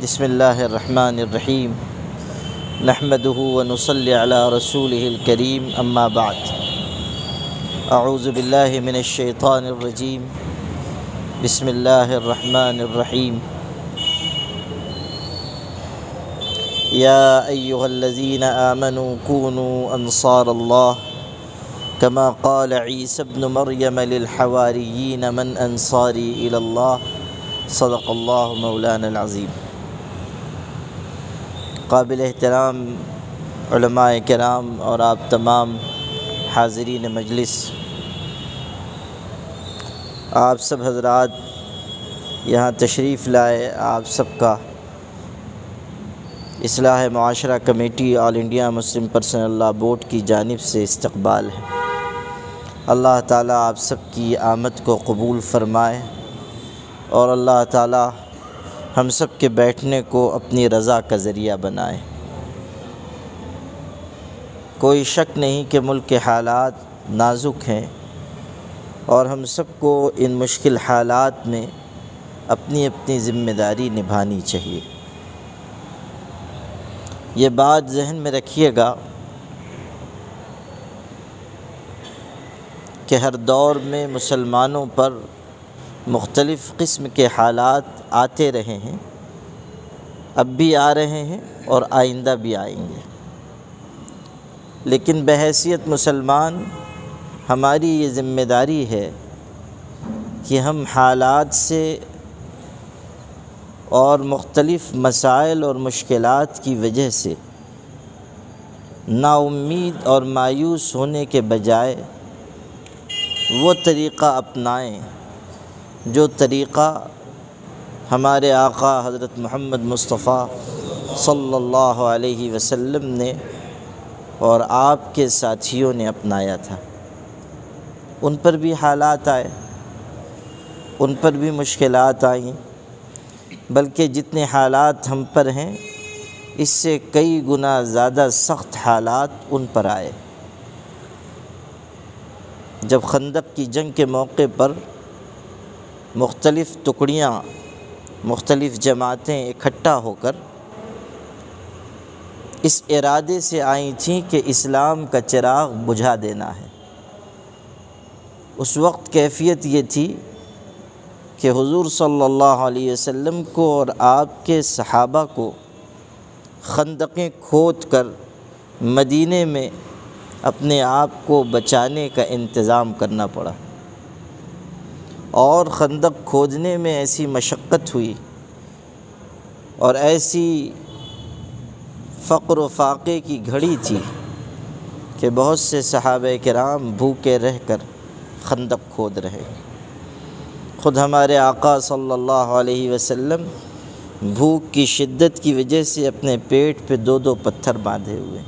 بسم اللہ الرحمن الرحیم نحمدہ ونصلی علی رسولہ الکریم اما بعد اعوذ باللہ من الشیطان الرجیم بسم اللہ الرحمن الرحیم یا ایہا الذین آمنوا کونوا انصار اللہ کما قال عیسی ابن مریم للحواریین من انصاری الی اللہ صدق اللہ مولانا العظیم۔ قابل احترام علماء کرام اور آپ تمام حاضرین مجلس، آپ سب حضرات یہاں تشریف لائے، آپ سب کا اصلاح معاشرہ committee All India Muslim Personal Law Board کی جانب سے استقبال ہے۔ اللہ تعالیٰ آپ سب کی آمد کو قبول فرمائے اور اللہ تعالیٰ ہم سب کے بیٹھنے کو اپنی رضا کا ذریعہ بنائے۔ کوئی شک نہیں کہ ملک کے حالات نازک ہیں اور ہم سب کو ان مشکل حالات میں اپنی اپنی ذمہ داری نبھانی چاہیے۔ یہ بات ذہن میں رکھیے گا کہ ہر دور میں مسلمانوں پر مختلف قسم کے حالات آتے رہے ہیں، اب بھی آ رہے ہیں اور آئندہ بھی آئیں گے، لیکن بحیثیت مسلمان ہماری یہ ذمہ داری ہے کہ ہم حالات سے اور مختلف مسائل اور مشکلات کی وجہ سے نا امید اور مایوس ہونے کے بجائے وہ طریقہ اپنائیں جو طریقہ ہمارے آقا حضرت محمد مصطفیٰ صلی اللہ علیہ وسلم نے اور آپ کے ساتھیوں نے اپنایا تھا۔ ان پر بھی حالات آئے، ان پر بھی مشکلات آئیں، بلکہ جتنے حالات ہم پر ہیں اس سے کئی گنا زیادہ سخت حالات ان پر آئے۔ جب خندق کی جنگ کے موقع پر مختلف ٹکڑیاں، مختلف جماعتیں اکٹھا ہو کر اس ارادے سے آئی تھیں کہ اسلام کا چراغ بجھا دینا ہے، اس وقت کیفیت یہ تھی کہ حضور صلی اللہ علیہ وسلم کو اور آپ کے صحابہ کو خندقیں کھود کر مدینے میں اپنے آپ کو بچانے کا انتظام کرنا پڑا، اور خندق کھودنے میں ایسی مشقت ہوئی اور ایسی فقر و فاقے کی گھڑی تھی کہ بہت سے صحابہ کرام بھوکے رہ کر خندق کھود رہے۔ خود ہمارے آقا صلی اللہ علیہ وسلم بھوک کی شدت کی وجہ سے اپنے پیٹ پہ دو پتھر باندھے ہوئے۔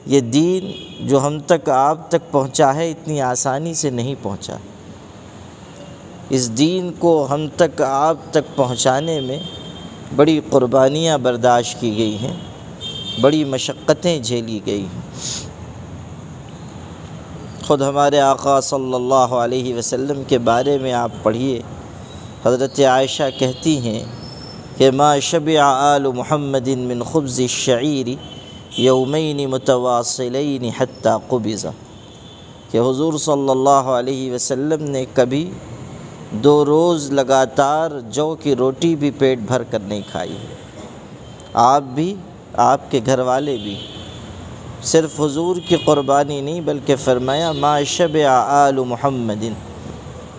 یہ دین جو ہم تک آپ تک پہنچا ہے اتنی آسانی سے نہیں پہنچا۔ اس دین کو ہم تک آپ تک پہنچانے میں بڑی قربانیاں برداشت کی گئی ہیں، بڑی مشقتیں جھیلی گئی ہیں۔ خود ہمارے آقا صلی اللہ علیہ وسلم کے بارے میں آپ پڑھیے، حضرت عائشہ کہتی ہیں کہ ما شبع آل محمد من خبز الشعیر یومین متواصلین حتی قبض، کہ حضور صلی اللہ علیہ وسلم نے کبھی 2 روز لگاتار جو کی روٹی بھی پیٹ بھر کر نہیں کھائی۔ آپ بھی، آپ کے گھر والے بھی، صرف حضور کی قربانی نہیں بلکہ فرمایا ما شبع آل محمد،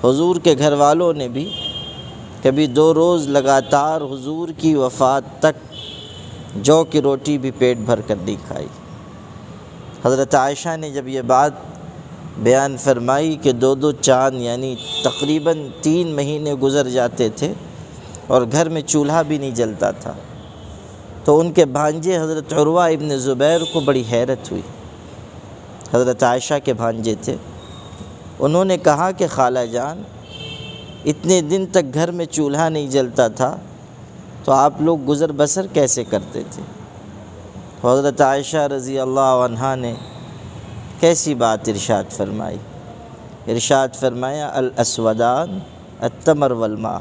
حضور کے گھر والوں نے بھی کبھی 2 روز لگاتار حضور کی وفات تک جو کی روٹی بھی پیٹ بھر کر نہیں کھائی۔ حضرت عائشہ نے جب یہ بات بیان فرمائی کہ 2 چاند یعنی تقریباً 3 مہینے گزر جاتے تھے اور گھر میں چولہا بھی نہیں جلتا تھا، تو ان کے بھانجے حضرت عروہ ابن زبیر کو بڑی حیرت ہوئی۔ حضرت عائشہ کے بھانجے تھے، انہوں نے کہا کہ خالہ جان، اتنے دن تک گھر میں چولہا نہیں جلتا تھا تو آپ لوگ گزر بسر کیسے کرتے تھے؟ حضرت عائشہ رضی اللہ عنہا نے کیسی بات ارشاد فرمائی؟ ارشاد فرمایا الاسودان التمر والماء،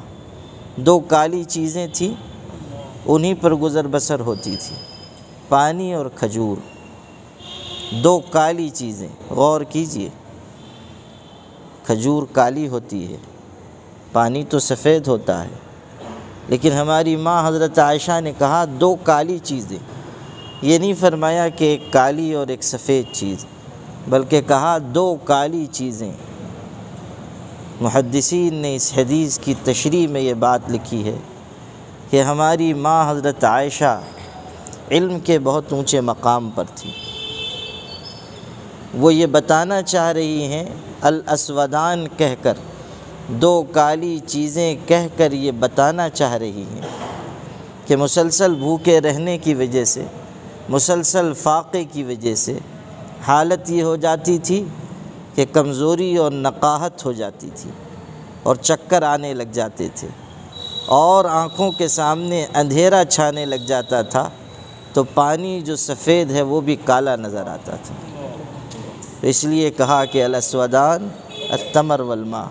دو کالی چیزیں تھیں، انہی پر گزر بسر ہوتی تھی، پانی اور کھجور، دو کالی چیزیں۔ غور کیجئے، کھجور کالی ہوتی ہے، پانی تو سفید ہوتا ہے، لیکن ہماری ماں حضرت عائشہ نے کہا دو کالی چیزیں، یہ نہیں فرمایا کہ ایک کالی اور ایک سفید چیز، بلکہ کہا دو کالی چیزیں۔ محدثین نے اس حدیث کی تشریح میں یہ بات لکھی ہے کہ ہماری ماں حضرت عائشہ علم کے بہت اونچے مقام پر تھی، وہ یہ بتانا چاہ رہی ہیں، الاسودان کہہ کر، دو کالی چیزیں کہہ کر یہ بتانا چاہ رہی ہیں کہ مسلسل بھوکے رہنے کی وجہ سے، مسلسل فاقے کی وجہ سے حالت یہ ہو جاتی تھی کہ کمزوری اور نقاہت ہو جاتی تھی، اور چکر آنے لگ جاتے تھے، اور آنکھوں کے سامنے اندھیرا چھانے لگ جاتا تھا، تو پانی جو سفید ہے وہ بھی کالا نظر آتا تھا۔ اس لیے کہا کہ الاسودان التمر والماء،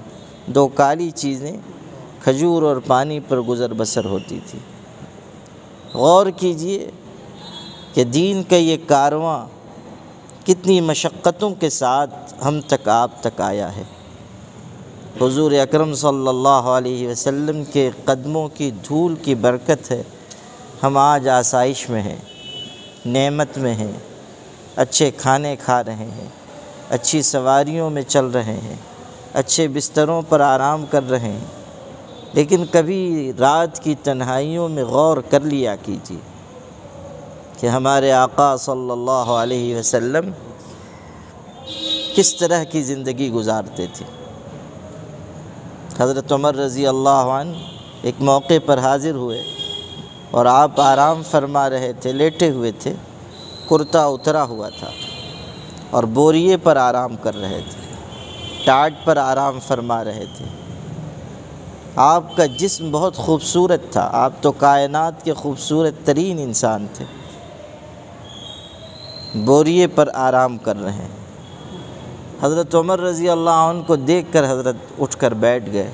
دو کالی چیزیں کھجور اور پانی پر گزر بسر ہوتی تھی۔ غور کیجئے کہ دین کا یہ کارواں کتنی مشقتوں کے ساتھ ہم تک، آپ تک آیا ہے۔ حضور اکرم صلی اللہ علیہ وسلم کے قدموں کی دھول کی برکت ہے ہم آج آسائش میں ہیں، نعمت میں ہیں، اچھے کھانے کھا رہے ہیں، اچھی سواریوں میں چل رہے ہیں، اچھے بستروں پر آرام کر رہے ہیں، لیکن کبھی رات کی تنہائیوں میں غور کر لیا کیجیے کہ ہمارے آقا صلی اللہ علیہ وسلم کس طرح کی زندگی گزارتے تھے۔ حضرت عمر رضی اللہ عنہ ایک موقع پر حاضر ہوئے اور آپ آرام فرما رہے تھے، لیٹے ہوئے تھے، کرتا اترا ہوا تھا اور بوریے پر آرام کر رہے تھے، ٹاٹ پر آرام فرما رہے تھے۔ آپ کا جسم بہت خوبصورت تھا، آپ تو کائنات کے خوبصورت ترین انسان تھے، بوریے پر آرام کر رہے ہیں۔ حضرت عمر رضی اللہ عنہ کو دیکھ کر حضرت اٹھ کر بیٹھ گئے،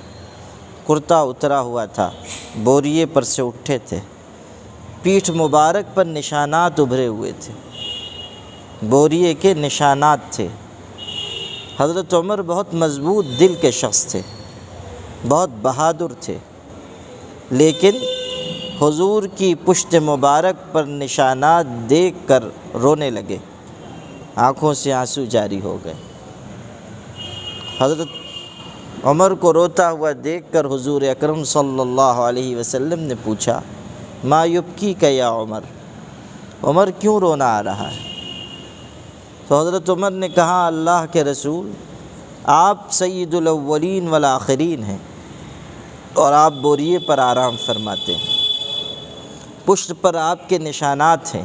کرتا اترا ہوا تھا، بوریے پر سے اٹھے تھے، پیٹھ مبارک پر نشانات ابھرے ہوئے تھے، بوریے کے نشانات تھے۔ حضرت عمر بہت مضبوط دل کے شخص تھے، بہت بہادر تھے، لیکن حضور کی پشت مبارک پر نشانات دیکھ کر رونے لگے، آنکھوں سے آنسو جاری ہو گئے۔ حضرت عمر کو روتا ہوا دیکھ کر حضور اکرم صلی اللہ علیہ وسلم نے پوچھا، ما یبکیک یا عمر، عمر کیوں رونا آ رہا ہے؟ تو حضرت عمر نے کہا، اللہ کے رسول، آپ سید الاولین والآخرین ہیں اور آپ بوریے پر آرام فرماتے ہیں، پشت پر آپ کے نشانات ہیں،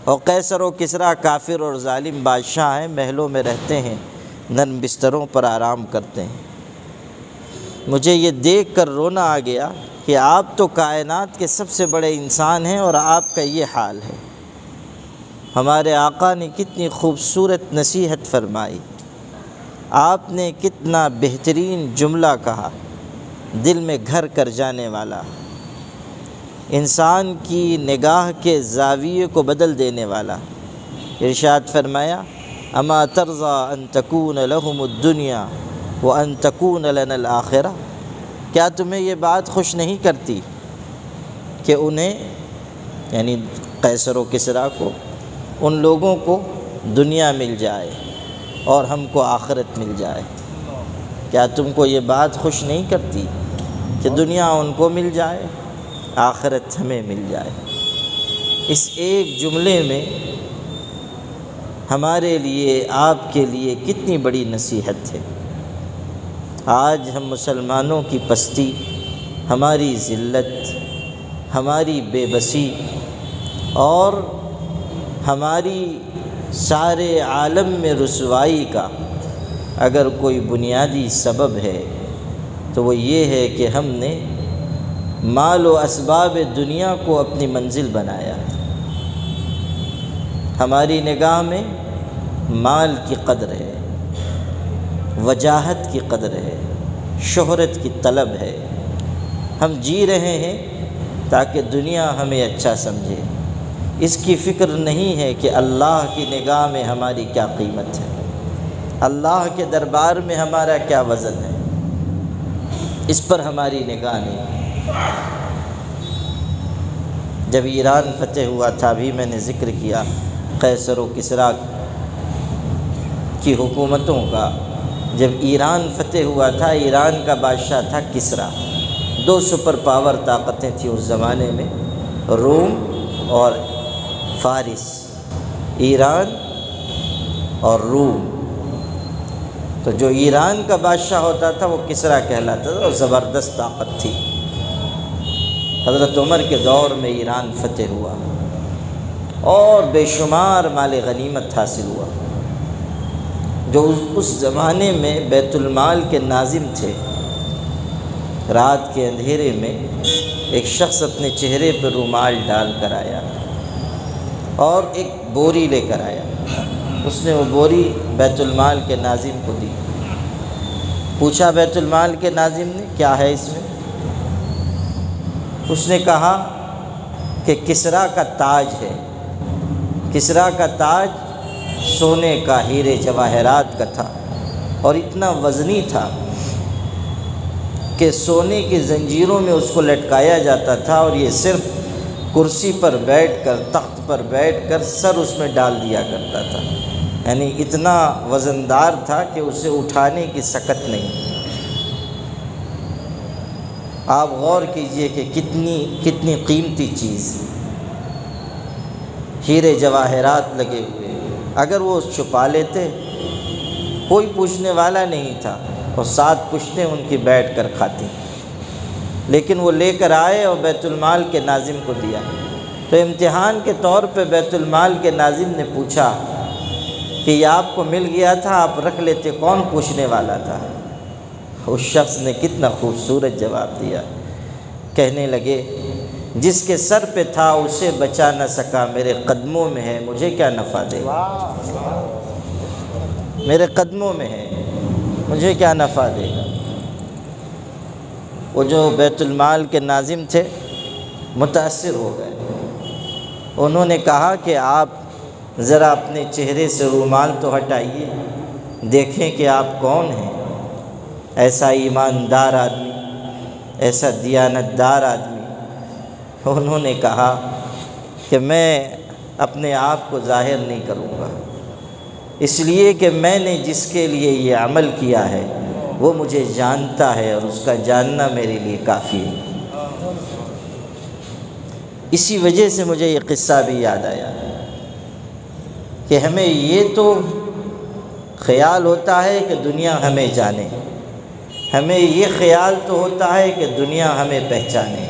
اور قیصر و کسریٰ کافر اور ظالم بادشاہ ہیں، محلوں میں رہتے ہیں، نرم بستروں پر آرام کرتے ہیں۔ مجھے یہ دیکھ کر رونا آ گیا کہ آپ تو کائنات کے سب سے بڑے انسان ہیں اور آپ کا یہ حال ہے۔ ہمارے آقا نے کتنی خوبصورت نصیحت فرمائی، آپ نے کتنا بہترین جملہ کہا، دل میں گھر کر جانے والا، انسان کی نگاہ کے زاویے کو بدل دینے والا۔ ارشاد فرمایا، اما ترضی ان تکون لہم الدنیا وان تکون لنا الآخرہ، کیا تمہیں یہ بات خوش نہیں کرتی کہ انہیں، یعنی قیصر و کسریٰ کو، ان لوگوں کو دنیا مل جائے اور ہم کو آخرت مل جائے؟ کیا تم کو یہ بات خوش نہیں کرتی کہ دنیا ان کو مل جائے، آخرت ہمیں مل جائے؟ اس ایک جملے میں ہمارے لیے، آپ کے لیے کتنی بڑی نصیحت ہے۔ آج ہم مسلمانوں کی پستی، ہماری ذلت، ہماری بے بسی اور ہماری سارے عالم میں رسوائی کا اگر کوئی بنیادی سبب ہے تو وہ یہ ہے کہ ہم نے مال و اسباب دنیا کو اپنی منزل بنایا۔ ہماری نگاہ میں مال کی قدر ہے، وجاہت کی قدر ہے، شہرت کی طلب ہے، ہم جی رہے ہیں تاکہ دنیا ہمیں اچھا سمجھے، اس کی فکر نہیں ہے کہ اللہ کی نگاہ میں ہماری کیا قیمت ہے، اللہ کے دربار میں ہمارا کیا وزن ہے، اس پر ہماری نگاہ نہیں۔ جب ایران فتح ہوا تھا، ابھی میں نے ذکر کیا قیصر و کسریٰ کی حکومتوں کا، جب ایران فتح ہوا تھا، ایران کا بادشاہ تھا کسریٰ۔ 2 سپر پاور طاقتیں تھیں اس زمانے میں، روم اور فارس، ایران اور روم۔ تو جو ایران کا بادشاہ ہوتا تھا وہ کسریٰ کہلاتا تھا، اور زبردست طاقت تھی۔ حضرت عمر کے دور میں ایران فتح ہوا اور بے شمار مال غنیمت حاصل ہوا۔ جو اس زمانے میں بیت المال کے ناظم تھے، رات کے اندھیرے میں ایک شخص اپنے چہرے پر رومال ڈال کر آیا اور ایک بوری لے کر آیا۔ اس نے وہ بوری بیت المال کے ناظم کو دی۔ پوچھا بیت المال کے ناظم نے، کیا ہے اس میں؟ اس نے کہا کہ کسریٰ کا تاج ہے۔ کسریٰ کا تاج سونے کا، ہیرے جواہرات کا تھا، اور اتنا وزنی تھا کہ سونے کی زنجیروں میں اس کو لٹکایا جاتا تھا، اور یہ صرف کرسی پر بیٹھ کر، تخت پر بیٹھ کر سر اس میں ڈال دیا کرتا تھا، یعنی اتنا وزندار تھا کہ اسے اٹھانے کی سکت نہیں۔ آپ غور کیجئے کہ کتنی قیمتی چیز، ہیرے جواہرات لگے ہوئے، اگر وہ چھپا لیتے کوئی پوچھنے والا نہیں تھا، اور 7 پشتیں ان کی بیٹھ کر کھاتی، لیکن وہ لے کر آئے اور بیت المال کے ناظم کو دیا۔ تو امتحان کے طور پہ بیت المال کے ناظم نے پوچھا کہ یہ آپ کو مل گیا تھا، آپ رکھ لیتے، کون پوچھنے والا تھا؟ اس شخص نے کتنا خوبصورت جواب دیا، کہنے لگے جس کے سر پہ تھا اسے بچا نہ سکا، میرے قدموں میں ہے، مجھے کیا نفع دے گا؟ میرے قدموں میں ہے، مجھے کیا نفع دے گا؟ وہ جو بیت المال کے ناظم تھے متاثر ہو گئے۔ انہوں نے کہا کہ آپ ذرا اپنے چہرے سے رومال تو ہٹائیے، دیکھیں کہ آپ کون ہیں، ایسا ایماندار آدمی، ایسا دیانتدار آدمی۔ انہوں نے کہا کہ میں اپنے آپ کو ظاہر نہیں کروں گا، اس لیے کہ میں نے جس کے لیے یہ عمل کیا ہے وہ مجھے جانتا ہے، اور اس کا جاننا میرے لیے کافی ہے۔ اسی وجہ سے مجھے یہ قصہ بھی یاد آیا کہ ہمیں یہ تو خیال ہوتا ہے کہ دنیا ہمیں جانے، ہمیں یہ خیال تو ہوتا ہے کہ دنیا ہمیں پہچانے،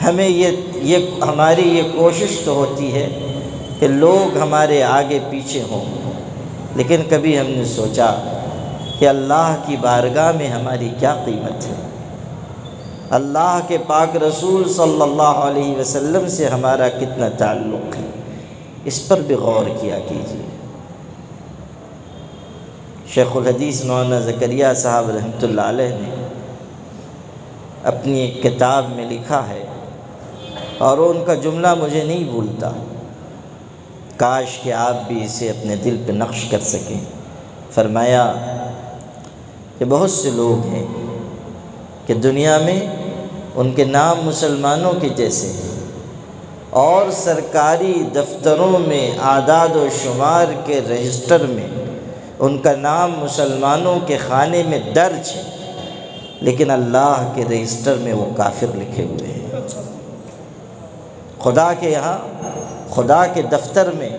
ہمیں یہ ہماری یہ کوشش تو ہوتی ہے کہ لوگ ہمارے آگے پیچھے ہوں، لیکن کبھی ہم نے سوچا کہ اللہ کی بارگاہ میں ہماری کیا قیمت ہے، اللہ کے پاک رسول صلی اللہ علیہ وسلم سے ہمارا کتنا تعلق ہے، اس پر بھی غور کیا کیجیے۔ شیخ الحدیث مولانا زکریا صاحب رحمۃ اللہ علیہ نے اپنی ایک کتاب میں لکھا ہے، اور ان کا جملہ مجھے نہیں بھولتا، کاش کہ آپ بھی اسے اپنے دل پہ نقش کر سکیں۔ فرمایا کہ بہت سے لوگ ہیں کہ دنیا میں ان کے نام مسلمانوں کے جیسے ہیں، اور سرکاری دفتروں میں اعداد و شمار کے رجسٹر میں ان کا نام مسلمانوں کے خانے میں درج ہے، لیکن اللہ کے رجسٹر میں وہ کافر لکھے ہوئے ہیں۔ خدا کے یہاں، خدا کے دفتر میں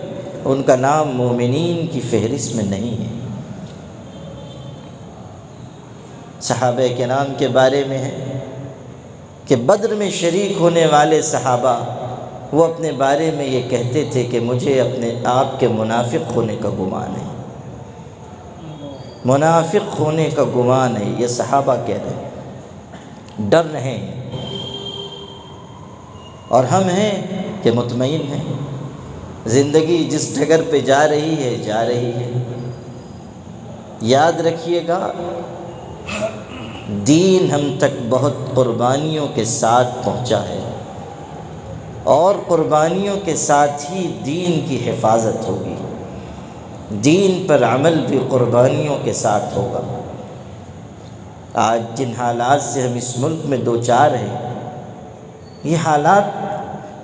ان کا نام مومنین کی فہرست میں نہیں ہے۔ صحابہ کرام کے بارے میں ہے کہ بدر میں شریک ہونے والے صحابہ وہ اپنے بارے میں یہ کہتے تھے کہ مجھے اپنے آپ کے منافق ہونے کا گمان ہے، منافق ہونے کا گمان ہے، یہ صحابہ کہہ رہے ہیں، ڈر رہے ہیں، اور ہم ہیں کہ مطمئن ہیں، زندگی جس ڈگر پہ جا رہی ہے جا رہی ہے۔ یاد رکھیے گا دین ہم تک بہت قربانیوں کے ساتھ پہنچا ہے، اور قربانیوں کے ساتھ ہی دین کی حفاظت ہوگی۔ دین پر عمل بھی قربانیوں کے ساتھ ہوگا۔ آج جن حالات سے ہم اس ملک میں دوچار ہیں، یہ حالات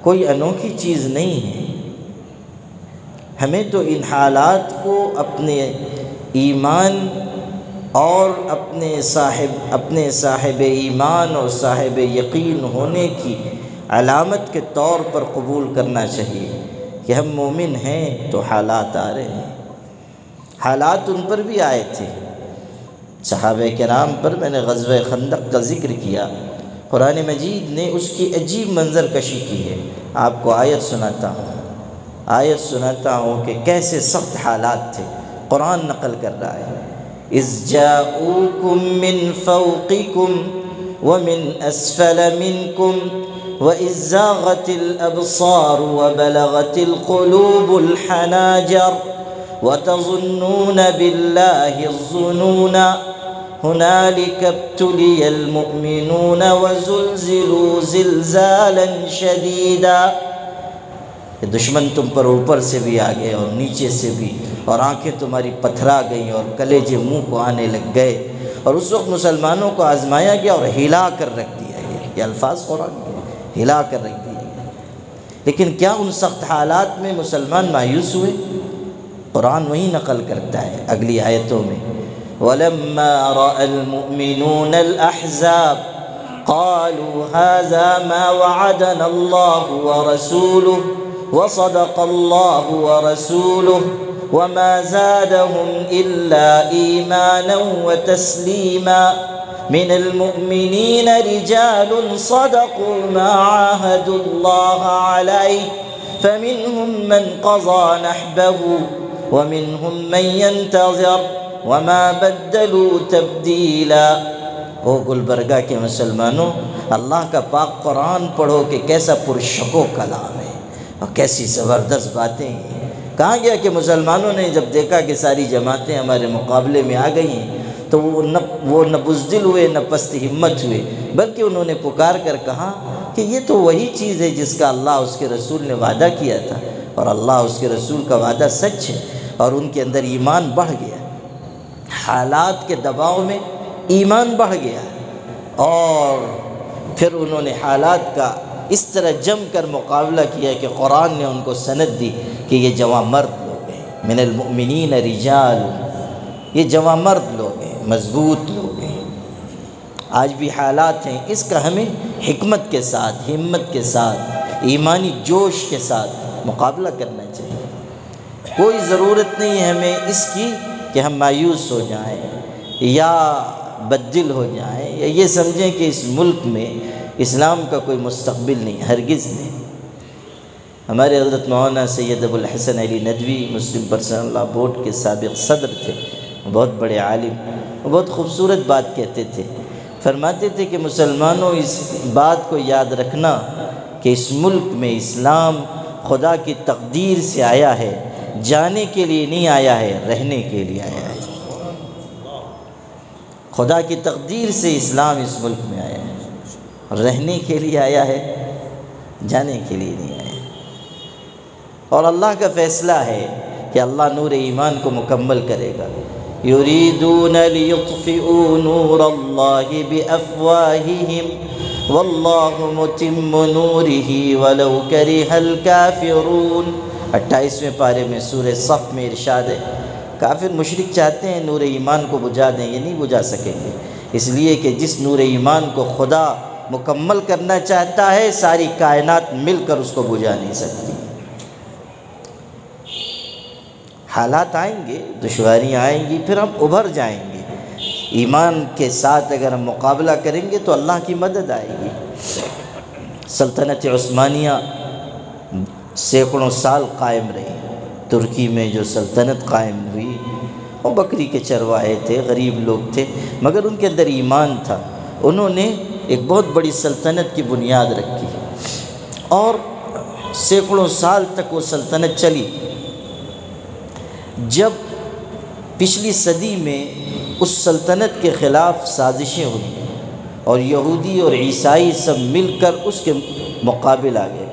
کوئی انوکھی چیز نہیں ہے۔ ہمیں تو ان حالات کو اپنے ایمان اور اپنے صاحب ایمان اور صاحب یقین ہونے کی علامت کے طور پر قبول کرنا چاہیے کہ ہم مومن ہیں تو حالات آ رہے ہیں۔ حالات ان پر بھی آئے تھے، صحابہ کرام پر میں نے غزوہ خندق کا ذکر کیا، قرآن مجید نے اس کی عجیب منظر کشی کی ہے۔ آپ کو آیت سناتا ہوں کہ کیسے سخت حالات تھے۔ قرآن نقل کر رہا ہے، اذ جاؤکم من فوقکم ومن اسفل منکم وَإِذْ زَاغَتِ الْأَبْصَارُ وَبَلَغَتِ الْقُلُوبُ الْحَنَاجِرَ وَتَظُنُّونَ بِاللَّهِ الظُّنُونَ هُنَالِكَ ابْتُلِيَ الْمُؤْمِنُونَ وَزُلْزِلُوا زِلْزَالًا شَدِيدًا۔ کہ دشمن تم پر اوپر سے بھی آ گئے اور نیچے سے بھی، اور آنکھیں تمہاری پتھرا گئیں اور کلیجے منہ کو آنے لگ گئے، اور اس وقت مسلمانوں کو آزمایا گیا اور ہلا کر رکھ دیا گیا۔ یہ الفاظ قرآن کے، ہلا کر رکھ دیا گیا۔ لیکن کیا ان سخت حالات میں مسلمان مایوس ہوئے؟ قرآن وہی نقل کرتا ہے اگلی آیتوں میں، وَلَمَّا رَأَى الْمُؤْمِنُونَ الْأَحْزَابَ قَالُوا هَذَا مَا وَعَدَنَا اللَّهُ وَرَسُولُهُ وَصَدَقَ اللَّهُ وَرَسُولُهُ وَمَا زَادَهُمْ إِلَّا إِيمَانًا وَتَسْلِيمًا مِنَ الْمُؤْمِنِينَ رِجَالٌ صَدَقُوا مَا عَاهَدُوا اللَّهَ عَلَيْهِ فَمِنْهُمْ مَنْ قَضَى نَحْبَهُ وَمِنْهُمْ مَنْ يَنْتَظِرُ وَمَا بَدَّلُوا تَبْدِيلًا۔ او گلبرگہ کے مسلمانوں، اللہ کا پاک قرآن پڑھو کہ کیسا پرشک و کلام ہے اور کیسی زبردست باتیں ہیں۔ کہا گیا کہ مسلمانوں نے جب دیکھا کہ ساری جماعتیں ہمارے مقابلے میں آ گئی ہیں تو وہ نہ بزدل ہوئے نہ پست ہمت ہوئے، بلکہ انہوں نے پکار کر کہا کہ یہ تو وہی چیز ہے جس کا اللہ اس کے رسول نے وعدہ کیا تھا، اور اللہ اس کے رسول کا وعدہ سچ ہے، اور ان کے اندر ایمان بڑھ گیا۔ حالات کے دباؤ میں ایمان بڑھ گیا، اور پھر انہوں نے حالات کا اس طرح جم کر مقابلہ کیا کہ قرآن نے ان کو سند دی کہ یہ جواں مرد لوگ ہیں، من المؤمنین رجال، یہ جواں مرد لوگ ہیں، مضبوط لوگ ہیں۔ آج بھی حالات ہیں، اس کا ہمیں حکمت کے ساتھ، ہمت کے ساتھ، ایمانی جوش کے ساتھ مقابلہ کرنا چاہیے۔ کوئی ضرورت نہیں ہے ہمیں اس کی کہ ہم مایوس ہو جائیں یا بددل ہو جائیں یا یہ سمجھیں کہ اس ملک میں اسلام کا کوئی مستقبل نہیں، ہرگز نہیں۔ ہمارے حضرت مولانا سید ابو الحسن علی ندوی مسلم پرسنل لاء بورڈ کے سابق صدر تھے، بہت بڑے عالم، بہت خوبصورت بات کہتے تھے۔ فرماتے تھے کہ مسلمانوں اس بات کو یاد رکھنا کہ اس ملک میں اسلام خدا کی تقدیر سے آیا ہے، جانے کے لیے نہیں آیا ہے، رہنے کے لیے آیا ہے۔ خدا کی تقدیر سے اسلام اس ملک میں آیا ہے، رہنے کے لیے آیا ہے، جانے کے لیے نہیں آیا ہے۔ اور اللہ کا فیصلہ ہے کہ اللہ نور ایمان کو مکمل کرے گا۔ یریدون لیطفئوا نور اللہ بافواہہم واللہ متم نورہ ولو کرہ الکافرون۔ 28ویں پارے میں سورہ صف میں ارشاد ہے، کافر مشرک چاہتے ہیں نور ایمان کو بجھا دیں، یہ نہیں بجھا سکیں گے، اس لیے کہ جس نور ایمان کو خدا مکمل کرنا چاہتا ہے ساری کائنات مل کر اس کو بجھا نہیں سکتی۔ حالات آئیں گے، دشواریاں آئیں گی، پھر ہم ابھر جائیں گے۔ ایمان کے ساتھ اگر ہم مقابلہ کریں گے تو اللہ کی مدد آئے گی۔ سلطنت عثمانیہ سینکڑوں سال قائم رہی۔ ترکی میں جو سلطنت قائم ہوئی وہ بکری کے چرواہے تھے، غریب لوگ تھے، مگر ان کے اندر ایمان تھا۔ انہوں نے ایک بہت بڑی سلطنت کی بنیاد رکھی اور سینکڑوں سال تک وہ سلطنت چلی۔ جب پچھلی صدی میں اس سلطنت کے خلاف سازشیں ہوئیں، اور یہودی اور عیسائی سب مل کر اس کے مقابل آ گئے،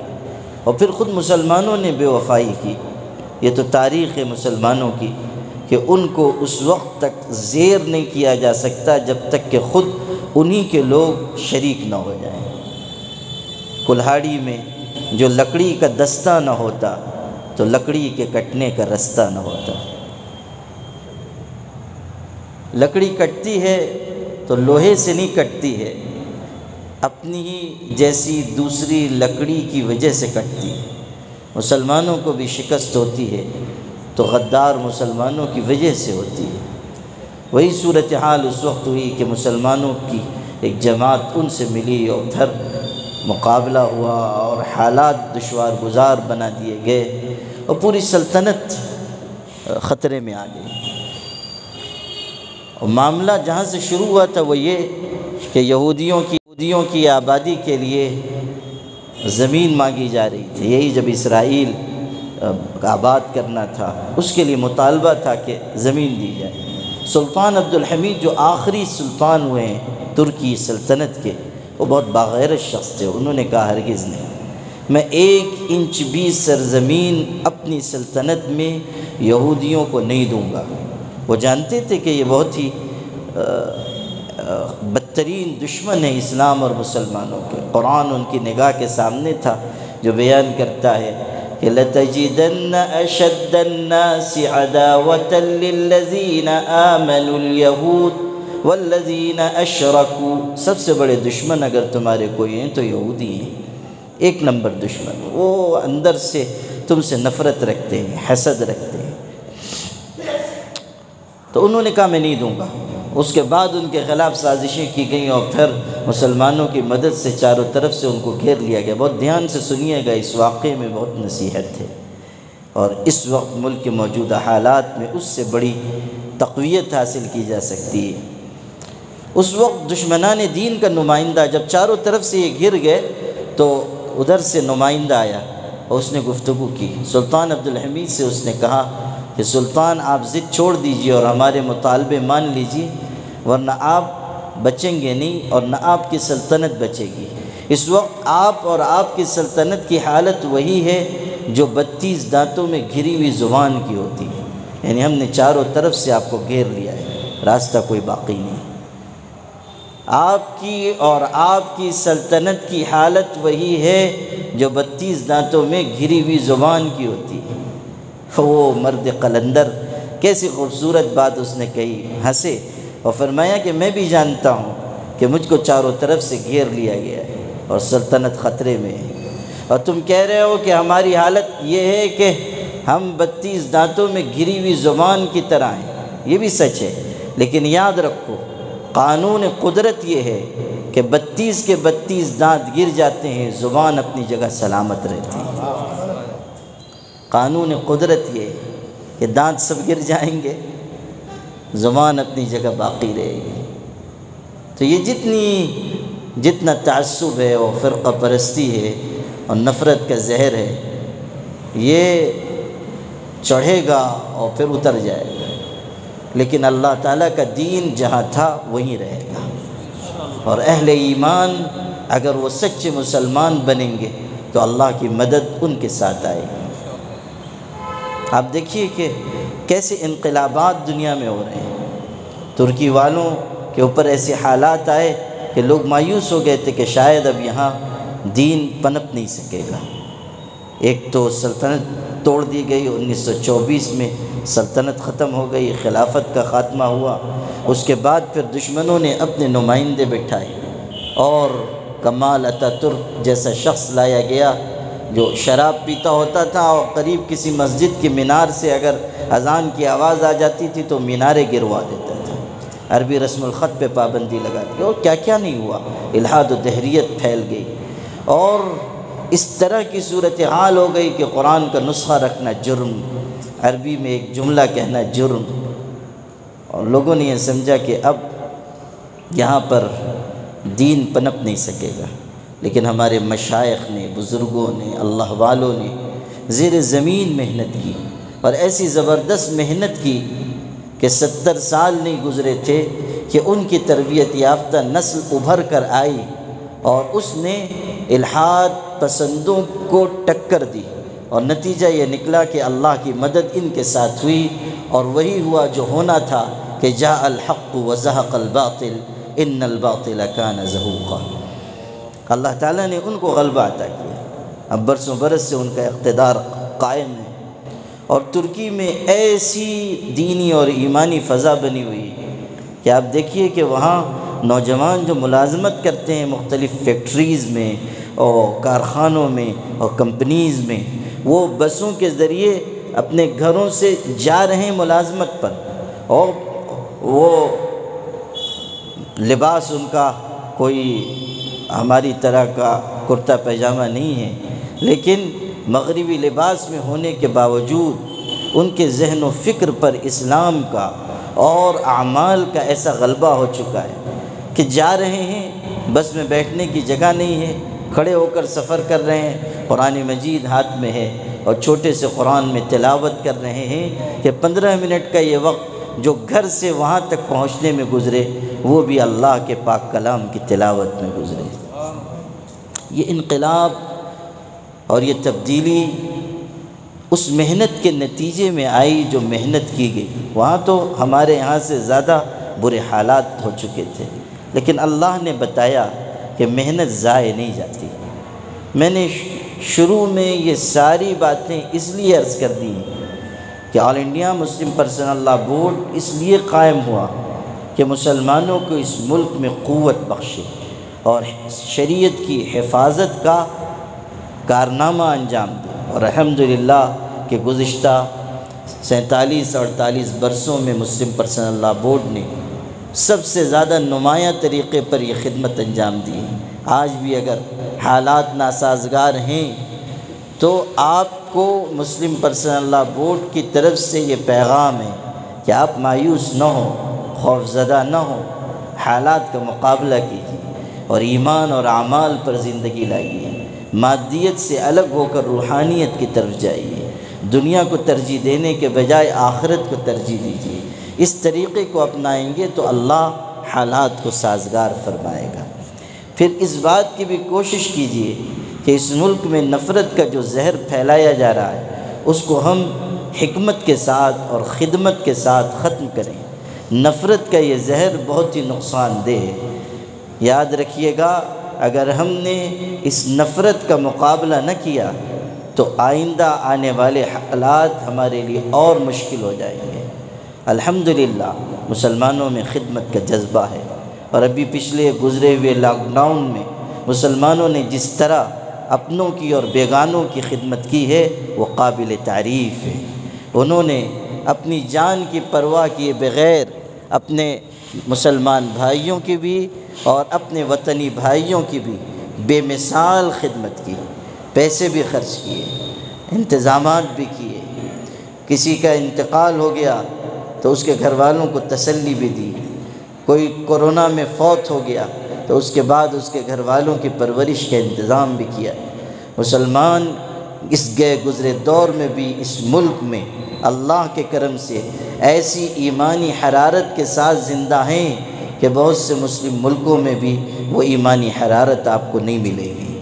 اور پھر خود مسلمانوں نے بے وفائی کی۔ یہ تو تاریخ ہے مسلمانوں کی کہ ان کو اس وقت تک زیر نہیں کیا جا سکتا جب تک کہ خود انہی کے لوگ شریک نہ ہو جائیں۔ کلہاڑی میں جو لکڑی کا دستہ نہ ہوتا تو لکڑی کے کٹنے کا رستہ نہ ہوتا۔ لکڑی کٹتی ہے تو لوہے سے نہیں کٹتی ہے، اپنی ہی جیسی دوسری لکڑی کی وجہ سے کٹتی ہے۔ مسلمانوں کو بھی شکست ہوتی ہے تو غدار مسلمانوں کی وجہ سے ہوتی ہے۔ وہی صورتحال اس وقت ہوئی کہ مسلمانوں کی ایک جماعت ان سے ملی اور پھر مقابلہ ہوا اور حالات دشوار گزار بنا دیے گئے اور پوری سلطنت خطرے میں آ گئی۔ اور معاملہ جہاں سے شروع ہوا تھا وہ یہ کہ یہودیوں کی آبادی کے لیے زمین مانگی جا رہی تھی۔ یہی جب اسرائیل آباد کرنا تھا اس کے لیے مطالبہ تھا کہ زمین دی جائے۔ سلطان عبدالحمید جو آخری سلطان ہوئے ہیں ترکی سلطنت کے، وہ بہت باغیرت شخص تھے۔ انہوں نے کہا ہرگز نہیں، میں 1 انچ بھی سرزمین اپنی سلطنت میں یہودیوں کو نہیں دوں گا۔ وہ جانتے تھے کہ یہ بہت ہی بدترین دشمن ہے اسلام اور مسلمانوں کے۔ قرآن ان کی نگاہ کے سامنے تھا جو بیان کرتا ہے کہ لَتَجِدَنَّ أَشَدَّ النَّاسِ عَدَاوَةً لِلَّذِينَ آمَنُوا الْيَهُودَ وَالَّذِينَ أَشْرَكُوا۔ سب سے بڑے دشمن اگر تمہارے کوئی ہیں تو یہودی ہیں، 1 نمبر دشمن۔ وہ اندر سے تم سے نفرت رکھتے ہیں، حسد رکھتے ہیں۔ تو انہوں نے کہا میں نہیں دوں گا۔ اس کے بعد ان کے خلاف سازشیں کی گئیں اور پھر مسلمانوں کی مدد سے چاروں طرف سے ان کو گھیر لیا گیا۔ بہت دھیان سے سنیے گا، اس واقعے میں بہت نصیحت ہے، اور اس وقت ملک کے موجودہ حالات میں اس سے بڑی تقویت حاصل کی جا سکتی ہے۔ اس وقت دشمنان دین کا نمائندہ جب چاروں طرف سے یہ گھر گئے تو ادھر سے نمائندہ آیا اور اس نے گفتگو کی۔ سلطان عبدالحمید سے اس نے کہا کہ سلطان آپ ضد چھوڑ دیجئے اور ہمارے مطالبے مان لیجئے، ورنہ آپ بچیں گے نہیں اور نہ آپ کی سلطنت بچے گی۔ اس وقت آپ اور آپ کی سلطنت کی حالت وہی ہے جو 32 دانتوں میں گھری ہوئی زبان کی ہوتی ہے، یعنی ہم نے چاروں طرف سے آپ کو گھیر لیا ہے، راستہ کوئی باقی نہیں۔ آپ کی اور آپ کی سلطنت کی حالت وہی ہے جو 32 دانتوں میں گھری ہوئی زبان کی ہوتی ہے۔ وہ مرد قلندر، کیسی خوبصورت بات اس نے کہی، ہنسے اور فرمایا کہ میں بھی جانتا ہوں کہ مجھ کو چاروں طرف سے گھیر لیا گیا ہے اور سلطنت خطرے میں ہے، اور تم کہہ رہے ہو کہ ہماری حالت یہ ہے کہ ہم 32 دانتوں میں گھری ہوئی زبان کی طرح ہیں۔ یہ بھی سچ ہے، لیکن یاد رکھو قانون قدرت یہ ہے کہ 32 کے 32 دانت گر جاتے ہیں، زبان اپنی جگہ سلامت رہتی ہے۔ قانون قدرت یہ ہے کہ دانت سب گر جائیں گے، زبان اپنی جگہ باقی رہے گی۔ تو یہ جتنا تعصب ہے اور فرقہ پرستی ہے اور نفرت کا زہر ہے، یہ چڑھے گا اور پھر اتر جائے گا، لیکن اللہ تعالیٰ کا دین جہاں تھا وہیں رہے گا، اور اہل ایمان اگر وہ سچے مسلمان بنیں گے تو اللہ کی مدد ان کے ساتھ آئے گی۔ آپ دیکھیے کہ کیسے انقلابات دنیا میں ہو رہے ہیں۔ ترکی والوں کے اوپر ایسے حالات آئے کہ لوگ مایوس ہو گئے تھے کہ شاید اب یہاں دین پنپ نہیں سکے گا۔ ایک تو سلطنت توڑ دی گئی، 1924 میں سلطنت ختم ہو گئی، خلافت کا خاتمہ ہوا۔ اس کے بعد پھر دشمنوں نے اپنے نمائندے بٹھائے اور کمال اتا ترک جیسا شخص لایا گیا جو شراب پیتا ہوتا تھا، اور قریب کسی مسجد کے مینار سے اگر اذان کی آواز آ جاتی تھی تو میناریں گروا دیتا تھا، عربی رسم الخط پہ پابندی لگا دی، اور کیا کیا نہیں ہوا، الحاد و دہریت پھیل گئی، اور اس طرح کی صورتحال ہو گئی کہ قرآن کا نسخہ رکھنا جرم، عربی میں ایک جملہ کہنا جرم، اور لوگوں نے یہ سمجھا کہ اب یہاں پر دین پنپ نہیں سکے گا۔ لیکن ہمارے مشائخ نے، بزرگوں نے، اللہ والوں نے زیر زمین محنت کی، اور ایسی زبردست محنت کی کہ 70 سال نہیں گزرے تھے کہ ان کی تربیت یافتہ نسل ابھر کر آئی اور اس نے الحاد پسندوں کو ٹکر دی، اور نتیجہ یہ نکلا کہ اللہ کی مدد ان کے ساتھ ہوئی، اور وہی ہوا جو ہونا تھا کہ جاء الحق وزہق الباطل ان الباطل کان زہوقا۔ اللہ تعالیٰ نے ان کو غلبہ عطا کیا، اب برسوں برس سے ان کا اقتدار قائم ہے، اور ترکی میں ایسی دینی اور ایمانی فضا بنی ہوئی کہ آپ دیکھیے کہ وہاں نوجوان جو ملازمت کرتے ہیں مختلف فیکٹریز میں اور کارخانوں میں اور کمپنیز میں، وہ بسوں کے ذریعے اپنے گھروں سے جا رہے ہیں ملازمت پر، اور وہ لباس ان کا کوئی ہماری طرح کا کرتا پیجامہ نہیں ہے، لیکن مغربی لباس میں ہونے کے باوجود ان کے ذہن و فکر پر اسلام کا اور اعمال کا ایسا غلبہ ہو چکا ہے کہ جا رہے ہیں، بس میں بیٹھنے کی جگہ نہیں ہے، کھڑے ہو کر سفر کر رہے ہیں، قرآن مجید ہاتھ میں ہے اور چھوٹے سے قرآن میں تلاوت کر رہے ہیں کہ 15 منٹ کا یہ وقت جو گھر سے وہاں تک پہنچنے میں گزرے وہ بھی اللہ کے پاک کلام کی تلاوت میں گزرے۔ یہ انقلاب اور یہ تبدیلی اس محنت کے نتیجے میں آئی جو محنت کی گئی۔ وہاں تو ہمارے یہاں سے زیادہ برے حالات ہو چکے تھے، لیکن اللہ نے بتایا کہ محنت ضائع نہیں جاتی۔ میں نے شروع میں یہ ساری باتیں اس لیے عرض کر دی کہ All India Muslim Personal Law Board اس لیے قائم ہوا کہ مسلمانوں کو اس ملک میں قوت بخشے اور شریعت کی حفاظت کا کارنامہ انجام دے، اور الحمدللہ کہ گزشتہ 47-48 برسوں میں مسلم پرسنل لاء بورڈ نے سب سے زیادہ نمایاں طریقے پر یہ خدمت انجام دی ہے۔ آج بھی اگر حالات ناسازگار ہیں تو آپ کو مسلم پرسنل لاء بورڈ کی طرف سے یہ پیغام ہے کہ آپ مایوس نہ ہوں، خوف زدہ نہ ہوں، حالات کا مقابلہ کیجیے اور ایمان اور اعمال پر زندگی لائیے، مادیت سے الگ ہو کر روحانیت کی طرف جائیے، دنیا کو ترجیح دینے کے بجائے آخرت کو ترجیح دیجیے۔ اس طریقے کو اپنائیں گے تو اللہ حالات کو سازگار فرمائے گا۔ پھر اس بات کی بھی کوشش کیجیے کہ اس ملک میں نفرت کا جو زہر پھیلایا جا رہا ہے اس کو ہم حکمت کے ساتھ اور خدمت کے ساتھ ختم کریں۔ نفرت کا یہ زہر بہت ہی نقصان دہ ہے۔ یاد رکھیے گا، اگر ہم نے اس نفرت کا مقابلہ نہ کیا تو آئندہ آنے والے حالات ہمارے لیے اور مشکل ہو جائیں گے۔ الحمدللہ مسلمانوں میں خدمت کا جذبہ ہے، اور ابھی پچھلے گزرے ہوئے لاک ڈاؤن میں مسلمانوں نے جس طرح اپنوں کی اور بیگانوں کی خدمت کی ہے وہ قابل تعریف ہے۔ انہوں نے اپنی جان کی پرواہ کیے بغیر اپنے مسلمان بھائیوں کی بھی اور اپنے وطنی بھائیوں کی بھی بے مثال خدمت کی، پیسے بھی خرچ کیے، انتظامات بھی کیے، کسی کا انتقال ہو گیا تو اس کے گھر والوں کو تسلی بھی دی، کوئی کورونا میں فوت ہو گیا تو اس کے بعد اس کے گھر والوں کی پرورش کا انتظام بھی کیا۔ مسلمان اس گئے گزرے دور میں بھی اس ملک میں اللہ کے کرم سے ایسی ایمانی حرارت کے ساتھ زندہ ہیں کہ بہت سے مسلم ملکوں میں بھی وہ ایمانی حرارت آپ کو نہیں ملے گی۔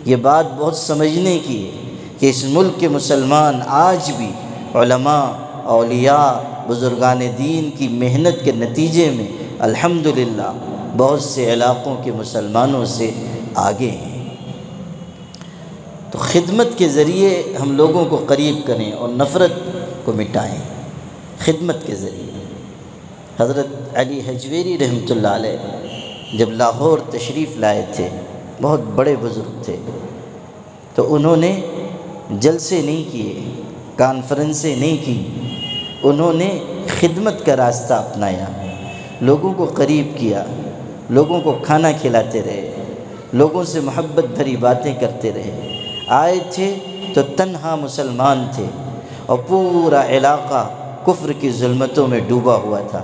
یہ بات بہت سمجھنے کی ہے کہ اس ملک کے مسلمان آج بھی علماء، اولیاء، بزرگان دین کی محنت کے نتیجے میں الحمدللہ بہت سے علاقوں کے مسلمانوں سے آگے ہیں۔ تو خدمت کے ذریعے ہم لوگوں کو قریب کریں اور نفرت کو مٹائیں، خدمت کے ذریعے۔ حضرت علی حجویری رحمۃ اللہ علیہ جب لاہور تشریف لائے تھے، بہت بڑے بزرگ تھے، تو انہوں نے جلسے نہیں کیے، کانفرنسیں نہیں کی، انہوں نے خدمت کا راستہ اپنایا، لوگوں کو قریب کیا، لوگوں کو کھانا کھلاتے رہے، لوگوں سے محبت بھری باتیں کرتے رہے۔ آئے تھے تو تنہا مسلمان تھے اور پورا علاقہ کفر کی ظلمتوں میں ڈوبا ہوا تھا،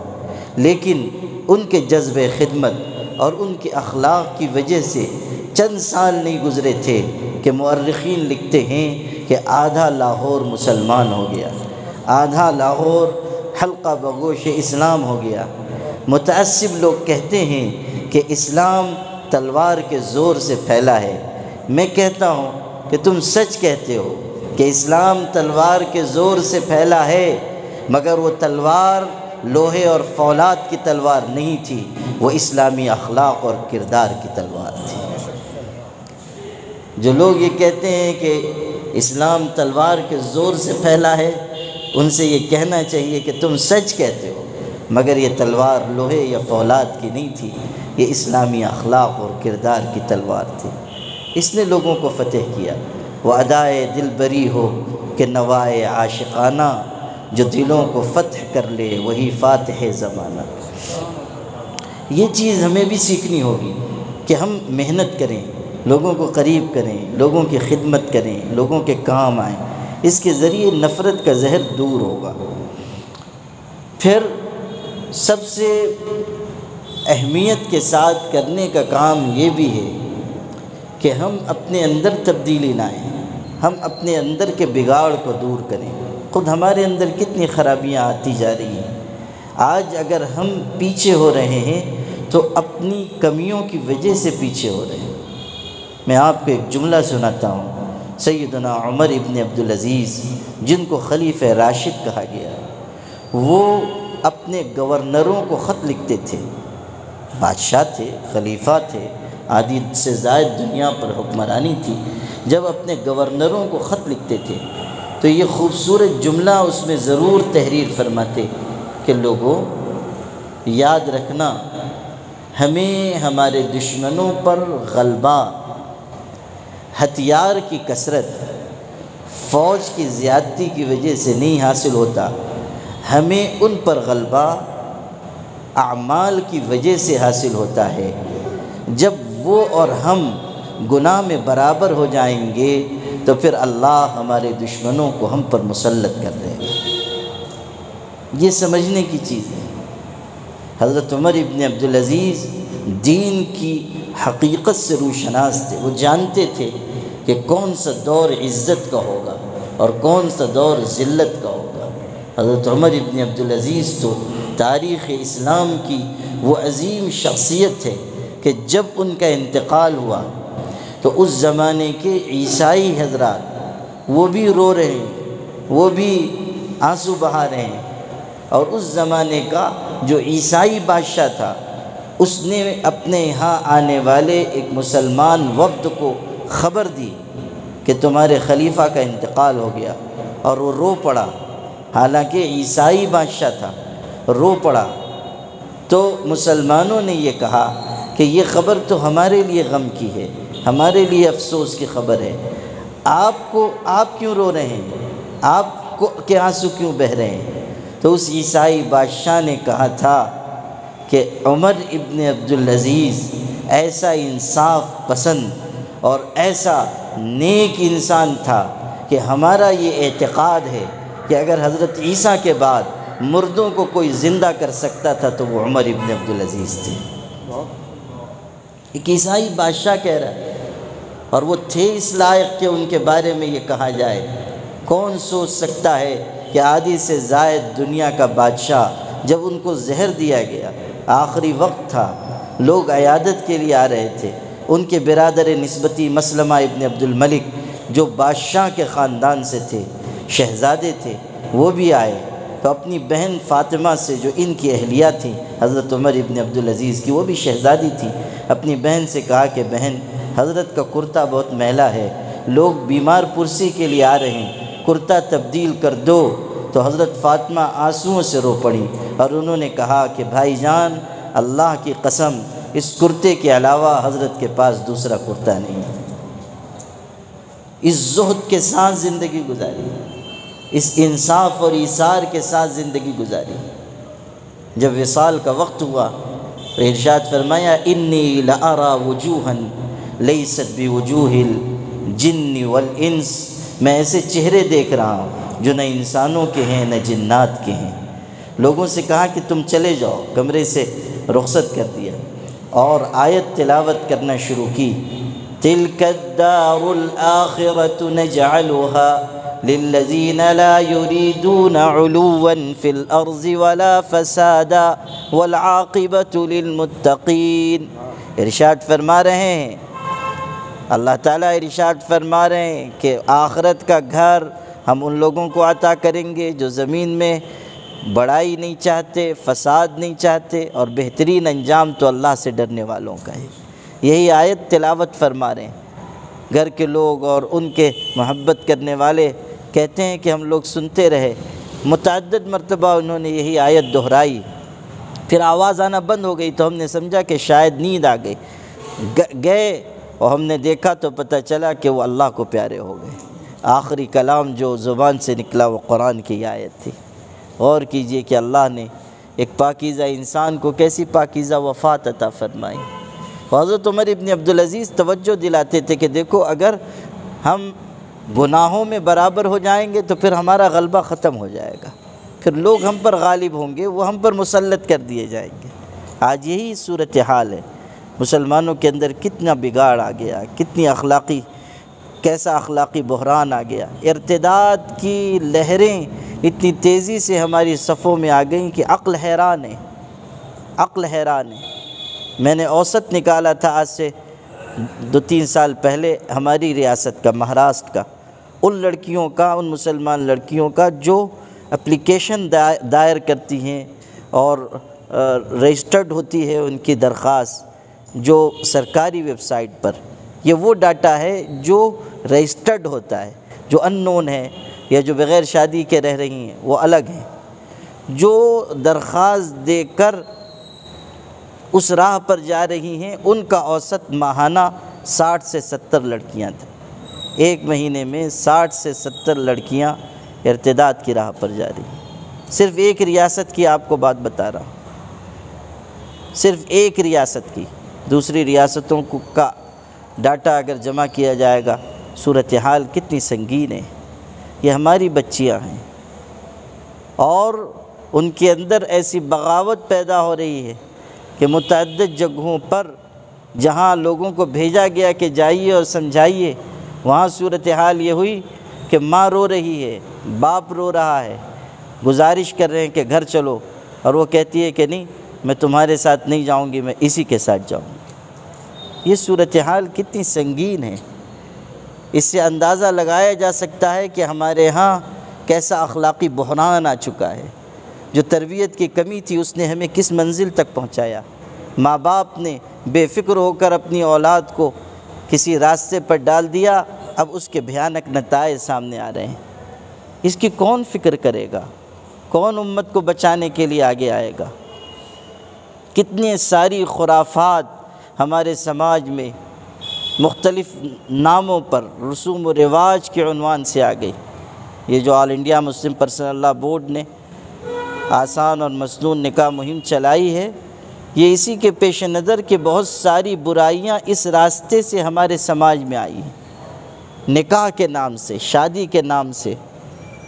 لیکن ان کے جذب خدمت اور ان کے اخلاق کی وجہ سے چند سال نہیں گزرے تھے کہ مورخین لکھتے ہیں کہ آدھا لاہور مسلمان ہو گیا، آدھا لاہور حلقہ بگوش اسلام ہو گیا۔ متعصب لوگ کہتے ہیں کہ اسلام تلوار کے زور سے پھیلا ہے۔ میں کہتا ہوں کہ تم سچ کہتے ہو کہ اسلام تلوار کے زور سے پھیلا ہے، مگر وہ تلوار لوہے اور فولاد کی تلوار نہیں تھی، وہ اسلامی اخلاق اور کردار کی تلوار تھی۔ جو لوگ یہ کہتے ہیں کہ اسلام تلوار کے زور سے پھیلا ہے، ان سے یہ کہنا چاہیے کہ تم سچ کہتے ہو، مگر یہ تلوار لوہے یا فولاد کی نہیں تھی، یہ اسلامی اخلاق اور کردار کی تلوار تھی۔ اس نے لوگوں کو فتح کیا۔ وہ ادائے دل بری ہو کہ نوائے عاشقانہ، جو دلوں کو فتح کر لے وہی فاتح زمانہ۔ یہ چیز ہمیں بھی سیکھنی ہوگی کہ ہم محنت کریں، لوگوں کو قریب کریں، لوگوں کی خدمت کریں، لوگوں کے کام آئیں۔ اس کے ذریعے نفرت کا زہر دور ہوگا۔ پھر سب سے اہمیت کے ساتھ کرنے کا کام یہ بھی ہے کہ ہم اپنے اندر تبدیلی لائیں، ہم اپنے اندر کے بگاڑ کو دور کریں۔ خود ہمارے اندر کتنی خرابیاں آتی جا رہی ہیں۔ آج اگر ہم پیچھے ہو رہے ہیں تو اپنی کمیوں کی وجہ سے پیچھے ہو رہے ہیں۔ میں آپ کو ایک جملہ سناتا ہوں۔ سیدنا عمر ابن عبدالعزیز، جن کو خلیفہ راشد کہا گیا، وہ اپنے گورنروں کو خط لکھتے تھے۔ بادشاہ تھے، خلیفہ تھے، آدھی سے زائد دنیا پر حکمرانی تھی۔ جب اپنے گورنروں کو خط لکھتے تھے تو یہ خوبصورت جملہ اس میں ضرور تحریر فرماتے کہ لوگوں، یاد رکھنا، ہمیں ہمارے دشمنوں پر غلبہ ہتھیار کی کثرت، فوج کی زیادتی کی وجہ سے نہیں حاصل ہوتا، ہمیں ان پر غلبہ اعمال کی وجہ سے حاصل ہوتا ہے۔ جب وہ اور ہم گناہ میں برابر ہو جائیں گے تو پھر اللہ ہمارے دشمنوں کو ہم پر مسلط کر دے گا۔ یہ سمجھنے کی چیز ہے۔ حضرت عمر ابن عبدالعزیز دین کی حقیقت سے روشناس تھے۔ وہ جانتے تھے کہ کون سا دور عزت کا ہوگا اور کون سا دور ذلت کا ہوگا۔ حضرت عمر ابن عبدالعزیز تو تاریخ اسلام کی وہ عظیم شخصیت ہے کہ جب ان کا انتقال ہوا تو اس زمانے کے عیسائی حضرات وہ بھی رو رہے ہیں، وہ بھی آنسو بہا رہے ہیں، اور اس زمانے کا جو عیسائی بادشاہ تھا اس نے اپنے یہاں آنے والے ایک مسلمان وفد کو خبر دی کہ تمہارے خلیفہ کا انتقال ہو گیا، اور وہ رو پڑا۔ حالانکہ عیسائی بادشاہ تھا، رو پڑا۔ تو مسلمانوں نے یہ کہا کہ یہ خبر تو ہمارے لیے غم کی ہے، ہمارے لیے افسوس کی خبر ہے، آپ کیوں رو رہے ہیں، آپ کو کے آنسو کیوں بہہ رہے ہیں؟ تو اس عیسائی بادشاہ نے کہا تھا کہ عمر ابن عبدالعزیز ایسا انصاف پسند اور ایسا نیک انسان تھا کہ ہمارا یہ اعتقاد ہے کہ اگر حضرت عیسیٰ کے بعد مردوں کو کوئی زندہ کر سکتا تھا تو وہ عمر ابن عبدالعزیز تھے۔ ایک عیسائی بادشاہ کہہ رہا ہے، اور وہ تھے اس لائق کہ ان کے بارے میں یہ کہا جائے۔ کون سوچ سکتا ہے کہ آدھی سے زائد دنیا کا بادشاہ جب ان کو زہر دیا گیا، آخری وقت تھا، لوگ عیادت کے لیے آ رہے تھے، ان کے برادر نسبتی مسلمہ ابن عبد الملک جو بادشاہ کے خاندان سے تھے، شہزادے تھے، وہ بھی آئے تو اپنی بہن فاطمہ سے جو ان کی اہلیہ تھیں حضرت عمر ابن عبدالعزیز کی، وہ بھی شہزادی تھی، اپنی بہن سے کہا کہ بہن، حضرت کا کرتا بہت میلا ہے، لوگ بیمار پرسی کے لیے آ رہے ہیں، کرتا تبدیل کر دو۔ تو حضرت فاطمہ آنسوؤں سے رو پڑی اور انہوں نے کہا کہ بھائی جان، اللہ کی قسم، اس کرتے کے علاوہ حضرت کے پاس دوسرا کرتا نہیں۔ اس زہد کے ساتھ زندگی گزاری، اس انصاف اور ایثار کے ساتھ زندگی گزاری۔ جب وصال کا وقت ہوا تو ارشاد فرمایا، انی لارا وجوہا لیست بوجوہ الجن والانس، میں ایسے چہرے دیکھ رہا ہوں جو نہ انسانوں کے ہیں نہ جنات کے ہیں۔ لوگوں سے کہا کہ تم چلے جاؤ، کمرے سے رخصت کر دیا اور آیت تلاوت کرنا شروع کی، تلک الدار الآخرۃ نجعلها للذین لا یریدون علوا فی الارض ولا فسادا والعاقبۃ للمتقین۔ ارشاد فرما رہے ہیں، اللہ تعالیٰ ارشاد فرما رہے ہیں کہ آخرت کا گھر ہم ان لوگوں کو عطا کریں گے جو زمین میں بڑائی نہیں چاہتے، فساد نہیں چاہتے، اور بہترین انجام تو اللہ سے ڈرنے والوں کا ہے۔ یہی آیت تلاوت فرما رہے ہیں۔ گھر کے لوگ اور ان کے محبت کرنے والے کہتے ہیں کہ ہم لوگ سنتے رہے، متعدد مرتبہ انہوں نے یہی آیت دہرائی، پھر آواز آنا بند ہو گئی تو ہم نے سمجھا کہ شاید نیند آ گئی، گئے اور ہم نے دیکھا تو پتہ چلا کہ وہ اللہ کو پیارے ہو گئے۔ آخری کلام جو زبان سے نکلا وہ قرآن کی آیت تھی۔ غور کیجئے کہ اللہ نے ایک پاکیزہ انسان کو کیسی پاکیزہ وفات عطا فرمائی۔ حضرت عمر ابن عبدالعزیز توجہ دلاتے تھے کہ دیکھو اگر ہم گناہوں میں برابر ہو جائیں گے تو پھر ہمارا غلبہ ختم ہو جائے گا، پھر لوگ ہم پر غالب ہوں گے، وہ ہم پر مسلط کر دیے جائیں گے۔ آج یہی صورتحال ہے، مسلمانوں کے اندر کتنا بگاڑ آ گیا، کیسا اخلاقی بحران آ گیا، ارتداد کی لہریں اتنی تیزی سے ہماری صفوں میں آ گئیں کہ عقل حیران ہے۔ میں نے اوسط نکالا تھا آج سے 2-3 سال پہلے ہماری ریاست کا، مہاراشٹر کا، ان لڑکیوں کا، ان مسلمان لڑکیوں کا جو اپلیکیشن دائر کرتی ہیں اور رجسٹرڈ ہوتی ہے ان کی درخواست جو سرکاری ویب سائٹ پر، یہ وہ ڈاٹا ہے جو رجسٹرڈ ہوتا ہے، جو ان نون ہے یا جو بغیر شادی کے رہ رہی ہیں وہ الگ ہیں، جو درخواست دے کر اس راہ پر جا رہی ہیں ان کا اوسط ماہانہ 60 سے 70 لڑکیاں تھیں۔ ایک مہینے میں 60 سے 70 لڑکیاں ارتداد کی راہ پر جا رہی ہیں۔ صرف ایک ریاست کی آپ کو بات بتا رہا ہوں، صرف ایک ریاست کی، دوسری ریاستوں کا ڈاٹا اگر جمع کیا جائے گا، صورتحال کتنی سنگین ہے۔ یہ ہماری بچیاں ہیں اور ان کے اندر ایسی بغاوت پیدا ہو رہی ہے کہ متعدد جگہوں پر جہاں لوگوں کو بھیجا گیا کہ جائیے اور سمجھائیے، وہاں صورتحال یہ ہوئی کہ ماں رو رہی ہے، باپ رو رہا ہے، گزارش کر رہے ہیں کہ گھر چلو، اور وہ کہتی ہے کہ نہیں میں تمہارے ساتھ نہیں جاؤں گی، میں اسی کے ساتھ جاؤں گی۔ یہ صورتحال کتنی سنگین ہے، اس سے اندازہ لگایا جا سکتا ہے کہ ہمارے ہاں کیسا اخلاقی بحران آ چکا ہے۔ جو تربیت کی کمی تھی اس نے ہمیں کس منزل تک پہنچایا۔ ماں باپ نے بے فکر ہو کر اپنی اولاد کو کسی راستے پر ڈال دیا، اب اس کے بھیانک نتائج سامنے آ رہے ہیں۔ اس کی کون فکر کرے گا؟ کون امت کو بچانے کے لیے آگے آئے گا؟ کتنے ساری خرافات ہمارے سماج میں مختلف ناموں پر رسوم و رواج کے عنوان سے آ گئی۔ یہ جو All India Muslim Personal Law Board نے آسان اور مسنون نکاح مہم چلائی ہے، یہ اسی کے پیش نظر کہ بہت ساری برائیاں اس راستے سے ہمارے سماج میں آئی ہیں۔ نکاح کے نام سے، شادی کے نام سے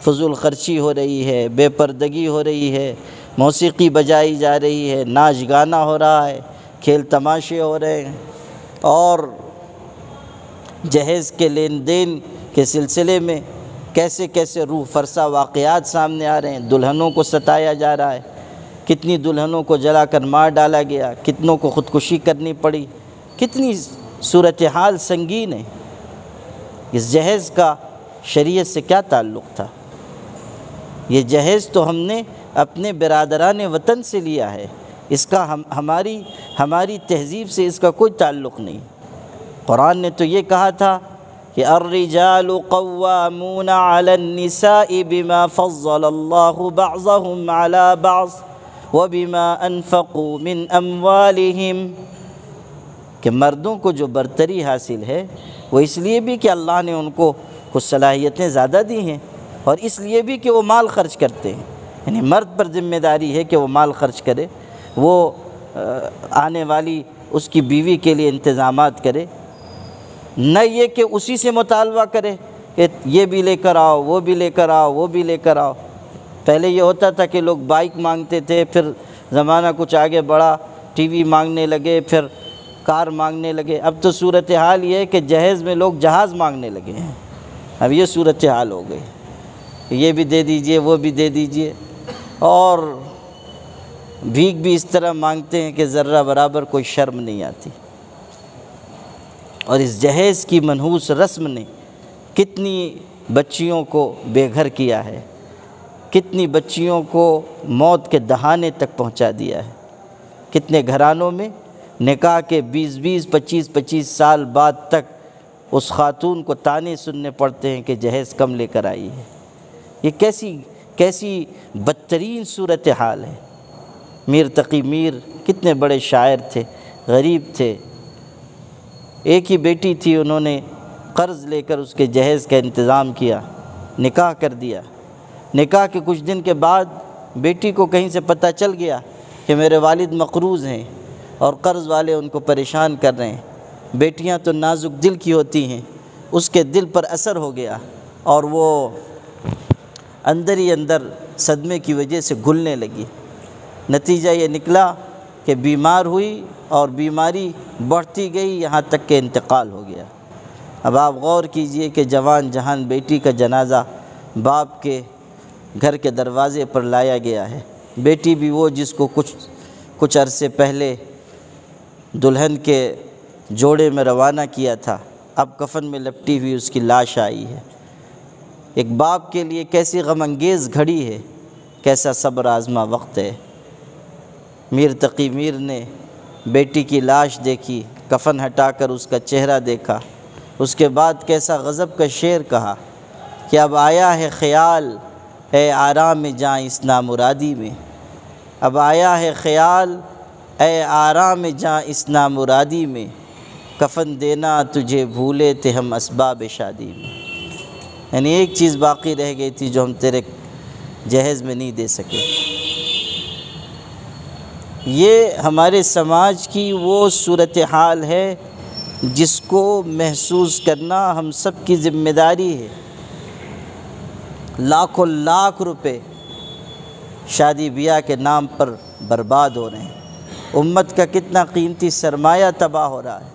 فضول خرچی ہو رہی ہے، بے پردگی ہو رہی ہے، موسیقی بجائی جا رہی ہے، ناچ گانا ہو رہا ہے، کھیل تماشے ہو رہے ہیں، اور جہیز کے لین دین کے سلسلے میں کیسے کیسے روح فرسا واقعات سامنے آ رہے ہیں۔ دلہنوں کو ستایا جا رہا ہے، کتنی دلہنوں کو جلا کر مار ڈالا گیا، کتنوں کو خودکشی کرنی پڑی، کتنی صورتحال سنگین ہے۔ اس جہیز کا شریعت سے کیا تعلق تھا؟ یہ جہیز تو ہم نے اپنے برادران وطن سے لیا ہے، اس کا ہماری تہذیب سے اس کا کوئی تعلق نہیں۔ قرآن نے تو یہ کہا تھا کہ الرجال قوامون علی النساء بما فضل اللہ بعضهم علی بعض وبما انفقوا من اموالہم، کہ مردوں کو جو برتری حاصل ہے وہ اس لیے بھی کہ اللہ نے ان کو کچھ صلاحیتیں زیادہ دی ہیں، اور اس لیے بھی کہ وہ مال خرچ کرتے ہیں۔ یعنی مرد پر ذمہ داری ہے کہ وہ مال خرچ کرے، وہ آنے والی اس کی بیوی کے لیے انتظامات کرے، نہ یہ کہ اسی سے مطالبہ کرے کہ یہ بھی لے کر آؤ، وہ بھی لے کر آؤ، وہ بھی لے کر آؤ۔ پہلے یہ ہوتا تھا کہ لوگ بائک مانگتے تھے، پھر زمانہ کچھ آگے بڑھا، ٹی وی مانگنے لگے، پھر کار مانگنے لگے، اب تو صورتحال یہ ہے کہ جہیز میں لوگ جہاز مانگنے لگے ہیں۔ اب یہ صورتحال ہو گئی۔ یہ بھی دے دیجئے وہ بھی دے دیجئے، اور بھیک بھی اس طرح مانگتے ہیں کہ ذرہ برابر کوئی شرم نہیں آتی۔ اور اس جہیز کی منحوس رسم نے کتنی بچیوں کو بے گھر کیا ہے، کتنی بچیوں کو موت کے دہانے تک پہنچا دیا ہے۔ کتنے گھرانوں میں نکاح کے 20 25 سال بعد تک اس خاتون کو طعنے سننے پڑتے ہیں کہ جہیز کم لے کر آئی ہے۔ یہ کیسی بدترین صورتحال ہے۔ میر تقی میر کتنے بڑے شاعر تھے، غریب تھے، ایک ہی بیٹی تھی، انہوں نے قرض لے کر اس کے جہیز کا انتظام کیا، نکاح کر دیا۔ نکاح کے کچھ دن کے بعد بیٹی کو کہیں سے پتہ چل گیا کہ میرے والد مقروض ہیں اور قرض والے ان کو پریشان کر رہے ہیں۔ بیٹیاں تو نازک دل کی ہوتی ہیں، اس کے دل پر اثر ہو گیا اور وہ اندر ہی اندر صدمے کی وجہ سے گھلنے لگی۔ نتیجہ یہ نکلا کہ بیمار ہوئی اور بیماری بڑھتی گئی، یہاں تک کہ انتقال ہو گیا۔ اب آپ غور کیجئے کہ جوان جہان بیٹی کا جنازہ باپ کے گھر کے دروازے پر لایا گیا ہے۔ بیٹی بھی وہ جس کو کچھ عرصے پہلے دلہن کے جوڑے میں روانہ کیا تھا، اب کفن میں لپٹی ہوئی اس کی لاش آئی ہے۔ ایک باپ کے لیے کیسی غم انگیز گھڑی ہے، کیسا صبر آزما وقت ہے۔ میر تقی میر نے بیٹی کی لاش دیکھی، کفن ہٹا کر اس کا چہرہ دیکھا، اس کے بعد کیسا غضب کا شعر کہا کہ اب آیا ہے خیال اے آرام جاں اس نامرادی میں، اب آیا ہے خیال اے آرام جاں اس نامرادی میں، کفن دینا تجھے بھولے تھے ہم اسباب شادی میں۔ یعنی ایک چیز باقی رہ گئی تھی جو ہم تیرے جہیز میں نہیں دے سکے۔ یہ ہمارے سماج کی وہ صورتحال ہے جس کو محسوس کرنا ہم سب کی ذمہ داری ہے۔ لاکھوں لاکھ روپے شادی بیاہ کے نام پر برباد ہو رہے ہیں، امت کا کتنا قیمتی سرمایہ تباہ ہو رہا ہے۔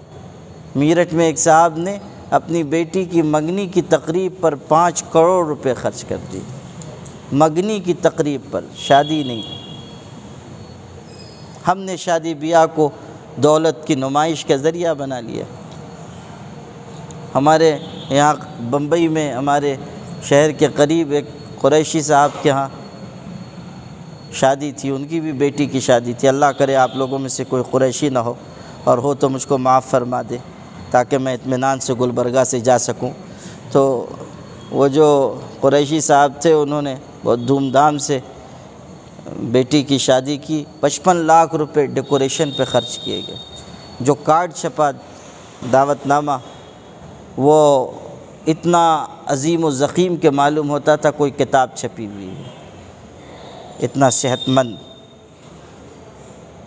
میرٹھ میں ایک صاحب نے اپنی بیٹی کی منگنی کی تقریب پر 5 کروڑ روپے خرچ کر دی، منگنی کی تقریب پر، شادی نہیں۔ ہم نے شادی بیاہ کو دولت کی نمائش کا ذریعہ بنا لیا۔ ہمارے یہاں بمبئی میں ہمارے شہر کے قریب ایک قریشی صاحب کے ہاں شادی تھی، ان کی بھی بیٹی کی شادی تھی۔ اللہ کرے آپ لوگوں میں سے کوئی قریشی نہ ہو، اور ہو تو مجھ کو معاف فرما دے تاکہ میں اطمینان سے گلبرگہ سے جا سکوں۔ تو وہ جو قریشی صاحب تھے انہوں نے بہت دھوم دھام سے بیٹی کی شادی کی، 55 لاکھ روپے ڈیکوریشن پہ خرچ کیے گئے۔ جو کارڈ چھپا دعوت نامہ وہ اتنا عظیم و ضخیم کہ معلوم ہوتا تھا کوئی کتاب چھپی ہوئی ہے، اتنا صحت مند۔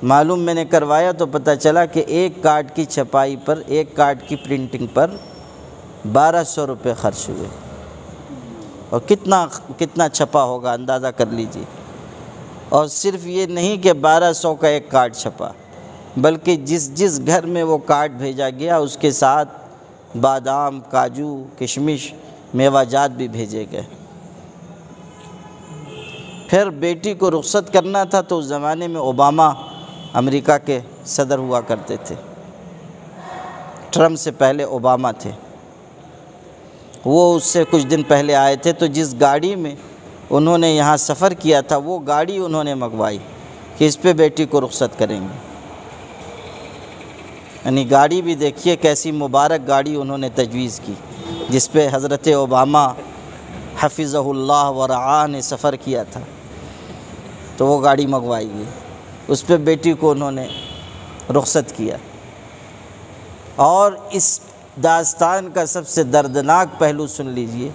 معلوم میں نے کروایا تو پتہ چلا کہ ایک کارڈ کی چھپائی پر، ایک کارڈ کی پرنٹنگ پر 1200 روپے خرچ ہوئے، اور کتنا چھپا ہوگا اندازہ کر لیجیے۔ اور صرف یہ نہیں کہ 1200 کا ایک کارڈ چھپا، بلکہ جس گھر میں وہ کارڈ بھیجا گیا اس کے ساتھ بادام، کاجو، کشمش، میوہ جات بھی بھیجے گئے۔ پھر بیٹی کو رخصت کرنا تھا تو اس زمانے میں اوباما امریکہ کے صدر ہوا کرتے تھے، ٹرمپ سے پہلے اوباما تھے، وہ اس سے کچھ دن پہلے آئے تھے۔ تو جس گاڑی میں انہوں نے یہاں سفر کیا تھا وہ گاڑی انہوں نے منگوائی کہ اس پہ بیٹی کو رخصت کریں گے۔ یعنی گاڑی بھی دیکھیے کیسی مبارک گاڑی انہوں نے تجویز کی، جس پہ حضرت اوباما حفظہ اللہ ورعاہ نے سفر کیا تھا، تو وہ گاڑی منگوائی گئی، اس پہ بیٹی کو انہوں نے رخصت کیا۔ اور اس داستان کا سب سے دردناک پہلو سن لیجئے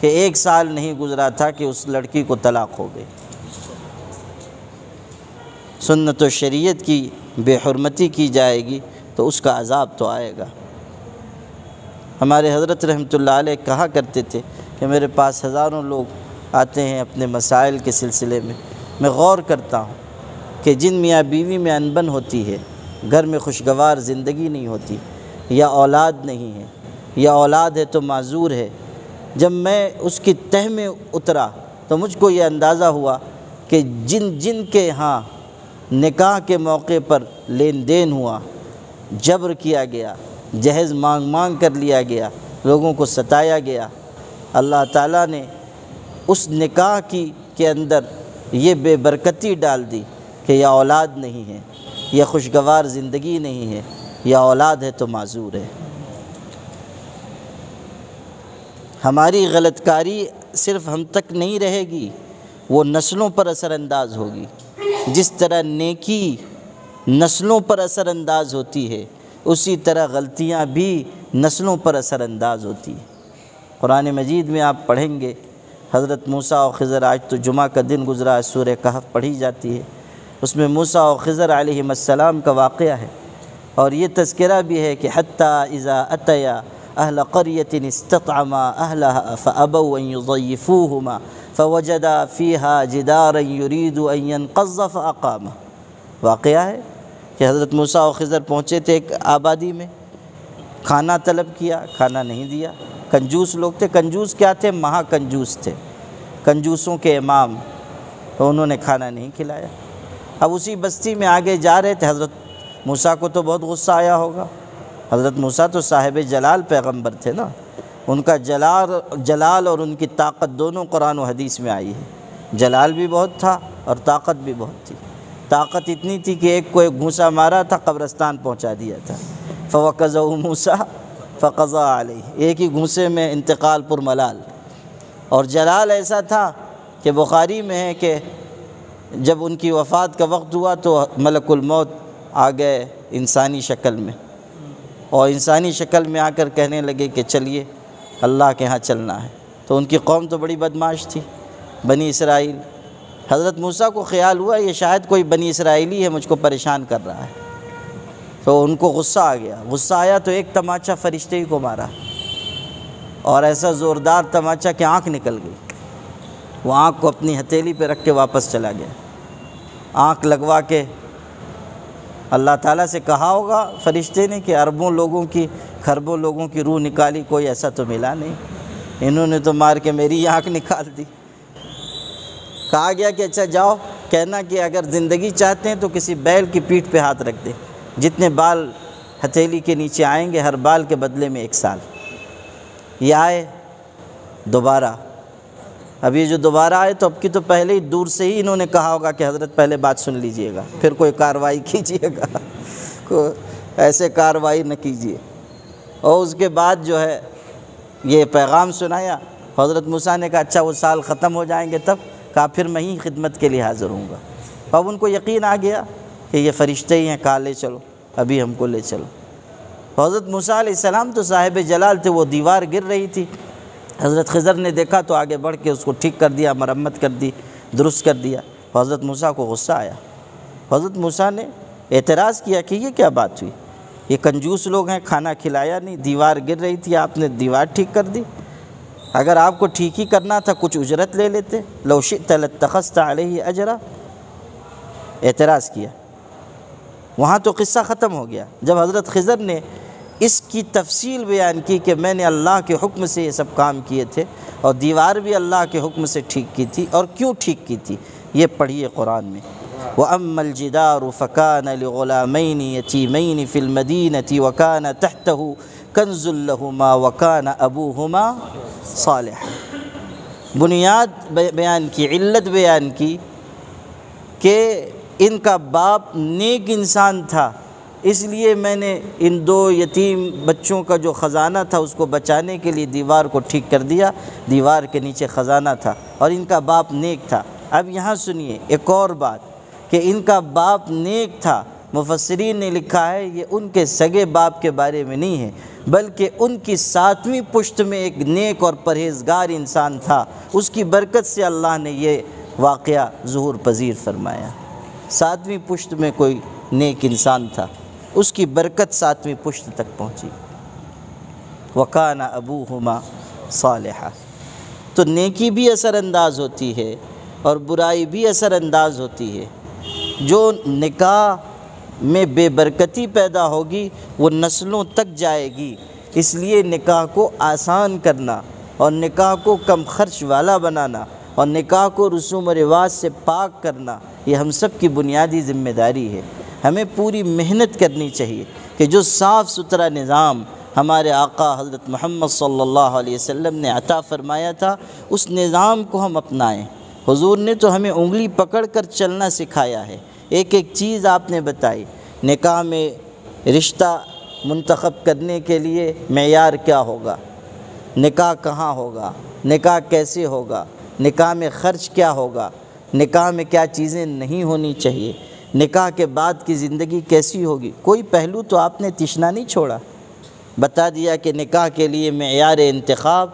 کہ 1 سال نہیں گزرا تھا کہ اس لڑکی کو طلاق ہو گئی۔ سنت و شریعت کی بے حرمتی کی جائے گی تو اس کا عذاب تو آئے گا۔ ہمارے حضرت رحمۃ اللہ علیہ کہا کرتے تھے کہ میرے پاس ہزاروں لوگ آتے ہیں اپنے مسائل کے سلسلے میں، میں غور کرتا ہوں کہ جن میاں بیوی میں انبن ہوتی ہے، گھر میں خوشگوار زندگی نہیں ہوتی، یا اولاد نہیں ہے، یا اولاد ہے تو معذور ہے، جب میں اس کی تہ میں اترا تو مجھ کو یہ اندازہ ہوا کہ جن جن کے ہاں نکاح کے موقع پر لین دین ہوا، جبر کیا گیا، جہیز مانگ مانگ کر لیا گیا، لوگوں کو ستایا گیا، اللہ تعالیٰ نے اس نکاح کے اندر یہ بے برکتی ڈال دی کہ یا اولاد نہیں ہے، یا خوشگوار زندگی نہیں ہے، یا اولاد ہے تو معذور ہے۔ ہماری غلط کاری صرف ہم تک نہیں رہے گی، وہ نسلوں پر اثر انداز ہوگی۔ جس طرح نیکی نسلوں پر اثر انداز ہوتی ہے، اسی طرح غلطیاں بھی نسلوں پر اثر انداز ہوتی ہیں۔ قرآن مجید میں آپ پڑھیں گے حضرت موسیٰ و خضر، آج تو جمعہ کا دن گزرا ہے، سورہ کہف پڑھی جاتی ہے، اس میں موسیٰ و خضر علیہم السلام کا واقعہ ہے، اور یہ تذکرہ بھی ہے کہ حتیٰ اذا اتیا اہل قریۃ استطعما اہلہا فابوا ان یضیفوہما فوجدا فیہا جدارا یرید ان ینقض فاقامہ۔ واقعہ ہے کہ حضرت موسیٰ و خضر پہنچے تھے ایک آبادی میں، کھانا طلب کیا، کھانا نہیں دیا۔ کنجوس لوگ تھے۔ کنجوس کیا تھے؟ مہا کنجوس تھے، کنجوسوں کے امام، تو انہوں نے کھانا نہیں کھلایا۔ اب اسی بستی میں آگے جا رہے تھے، حضرت موسیٰ کو تو بہت غصہ آیا ہوگا۔ حضرت موسیٰ تو صاحب جلال پیغمبر تھے نا، ان کا جلال اور ان کی طاقت دونوں قرآن و حدیث میں آئی ہے۔ جلال بھی بہت تھا اور طاقت بھی بہت تھی۔ طاقت اتنی تھی کہ ایک کو ایک گھونسا مارا تھا، قبرستان پہنچا دیا تھا۔ فوقظہ موسیٰ فقضى علیہ، ایک ہی گھونسے میں انتقال پر ملال۔ اور جلال ایسا تھا کہ بخاری میں ہے کہ جب ان کی وفات کا وقت ہوا تو ملک الموت آ گئے انسانی شکل میں، اور انسانی شکل میں آ کر کہنے لگے کہ چلیے اللہ کے ہاں چلنا ہے۔ تو ان کی قوم تو بڑی بدماش تھی، بنی اسرائیل۔ حضرت موسیٰ کو خیال ہوا یہ شاید کوئی بنی اسرائیلی ہے، مجھ کو پریشان کر رہا ہے، تو ان کو غصہ آ گیا۔ غصہ آیا تو ایک تماچا فرشتے ہی کو مارا، اور ایسا زوردار تماچا کہ آنکھ نکل گئی۔ وہ آنکھ کو اپنی ہتھیلی پہ رکھ کے واپس چلا گیا۔ آنکھ لگوا کے اللہ تعالیٰ سے کہا ہوگا فرشتے نے کہ اربوں لوگوں کی، کھربوں لوگوں کی روح نکالی، کوئی ایسا تو ملا نہیں، انہوں نے تو مار کے میری آنکھ نکال دی۔ کہا گیا کہ اچھا جاؤ، کہنا کہ اگر زندگی چاہتے ہیں تو کسی بیل کی پیٹھ پہ ہاتھ رکھ دیں، جتنے بال ہتھیلی کے نیچے آئیں گے ہر بال کے بدلے میں 1 سال۔ یہ آئے دوبارہ، اب یہ جو دوبارہ آئے تو اب کی تو پہلے ہی دور سے ہی انہوں نے کہا ہوگا کہ حضرت پہلے بات سن لیجئے گا، پھر کوئی کارروائی کیجئے گا، ایسے کارروائی نہ کیجئے۔ اور اس کے بعد جو ہے یہ پیغام سنایا۔ حضرت موسیٰ نے کہا اچھا وہ سال ختم ہو جائیں گے تب؟ کہا پھر میں ہی خدمت کے لیے حاضر ہوں گا۔ اب ان کو یقین آ گیا کہ یہ فرشتے ہی ہیں، کہا لے چلو، ابھی ہم کو لے چلو۔ حضرت موسیٰ علیہ السلام تو صاحب جلال تھے، وہ دیوار گر رہی تھی، حضرت خضر نے دیکھا تو آگے بڑھ کے اس کو ٹھیک کر دیا، مرمت کر دی، درست کر دیا۔ حضرت موسیٰ کو غصہ آیا۔ حضرت موسیٰ نے اعتراض کیا کہ یہ کیا بات ہوئی، یہ کنجوس لوگ ہیں، کھانا کھلایا نہیں، دیوار گر رہی تھی آپ نے دیوار ٹھیک کر دی، اگر آپ کو ٹھیک ہی کرنا تھا کچھ اجرت لے لیتے، لو شئت لاتخذت علیہ اجرا۔ اعتراض کیا، وہاں تو قصہ ختم ہو گیا۔ جب حضرت خضر نے اس کی تفصیل بیان کی کہ میں نے اللہ کے حکم سے یہ سب کام کیے تھے، اور دیوار بھی اللہ کے حکم سے ٹھیک کی تھی، اور کیوں ٹھیک کی تھی یہ پڑھیے قرآن میں۔ وَأَمَّا الْجِدَارُ فَكَانَ لِغُلَامَيْنِ يَتِيمَيْنِ فِي الْمَدِينَةِ وَكَانَ تَحْتَهُ كَنْزٌ لَهُمَا وَكَانَ أَبُوهُمَا صَالِحًا۔ بنیاد بیان کی، علت بیان کی کہ ان کا باپ نیک انسان تھا، اس لیے میں نے ان 2 یتیم بچوں کا جو خزانہ تھا اس کو بچانے کے لیے دیوار کو ٹھیک کر دیا۔ دیوار کے نیچے خزانہ تھا اور ان کا باپ نیک تھا۔ اب یہاں سنیے ایک اور بات کہ ان کا باپ نیک تھا، مفسرین نے لکھا ہے یہ ان کے سگے باپ کے بارے میں نہیں ہے، بلکہ ان کی 7ویں پشت میں ایک نیک اور پرہیزگار انسان تھا، اس کی برکت سے اللہ نے یہ واقعہ ظہور پذیر فرمایا۔ 7ویں پشت میں کوئی نیک انسان تھا، اس کی برکت 7ویں پشت تک پہنچی۔ وَكَانَ أَبُوهُمَا صَالِحًا۔ تو نیکی بھی اثر انداز ہوتی ہے اور برائی بھی اثر انداز ہوتی ہے۔ جو نکاح میں بے برکتی پیدا ہوگی وہ نسلوں تک جائے گی، اس لیے نکاح کو آسان کرنا، اور نکاح کو کم خرچ والا بنانا اور نکاح کو رسوم و رواج سے پاک کرنا یہ ہم سب کی بنیادی ذمہ داری ہے۔ ہمیں پوری محنت کرنی چاہیے کہ جو صاف ستھرا نظام ہمارے آقا حضرت محمد صلی اللہ علیہ وسلم نے عطا فرمایا تھا اس نظام کو ہم اپنائیں۔ حضور نے تو ہمیں انگلی پکڑ کر چلنا سکھایا ہے، ایک ایک چیز آپ نے بتائی۔ نکاح میں رشتہ منتخب کرنے کے لیے معیار کیا ہوگا، نکاح کہاں ہوگا، نکاح کیسے ہوگا، نکاح میں خرچ کیا ہوگا، نکاح میں کیا چیزیں نہیں ہونی چاہیے، نکاح کے بعد کی زندگی کیسی ہوگی، کوئی پہلو تو آپ نے تشنا نہیں چھوڑا۔ بتا دیا کہ نکاح کے لیے معیار انتخاب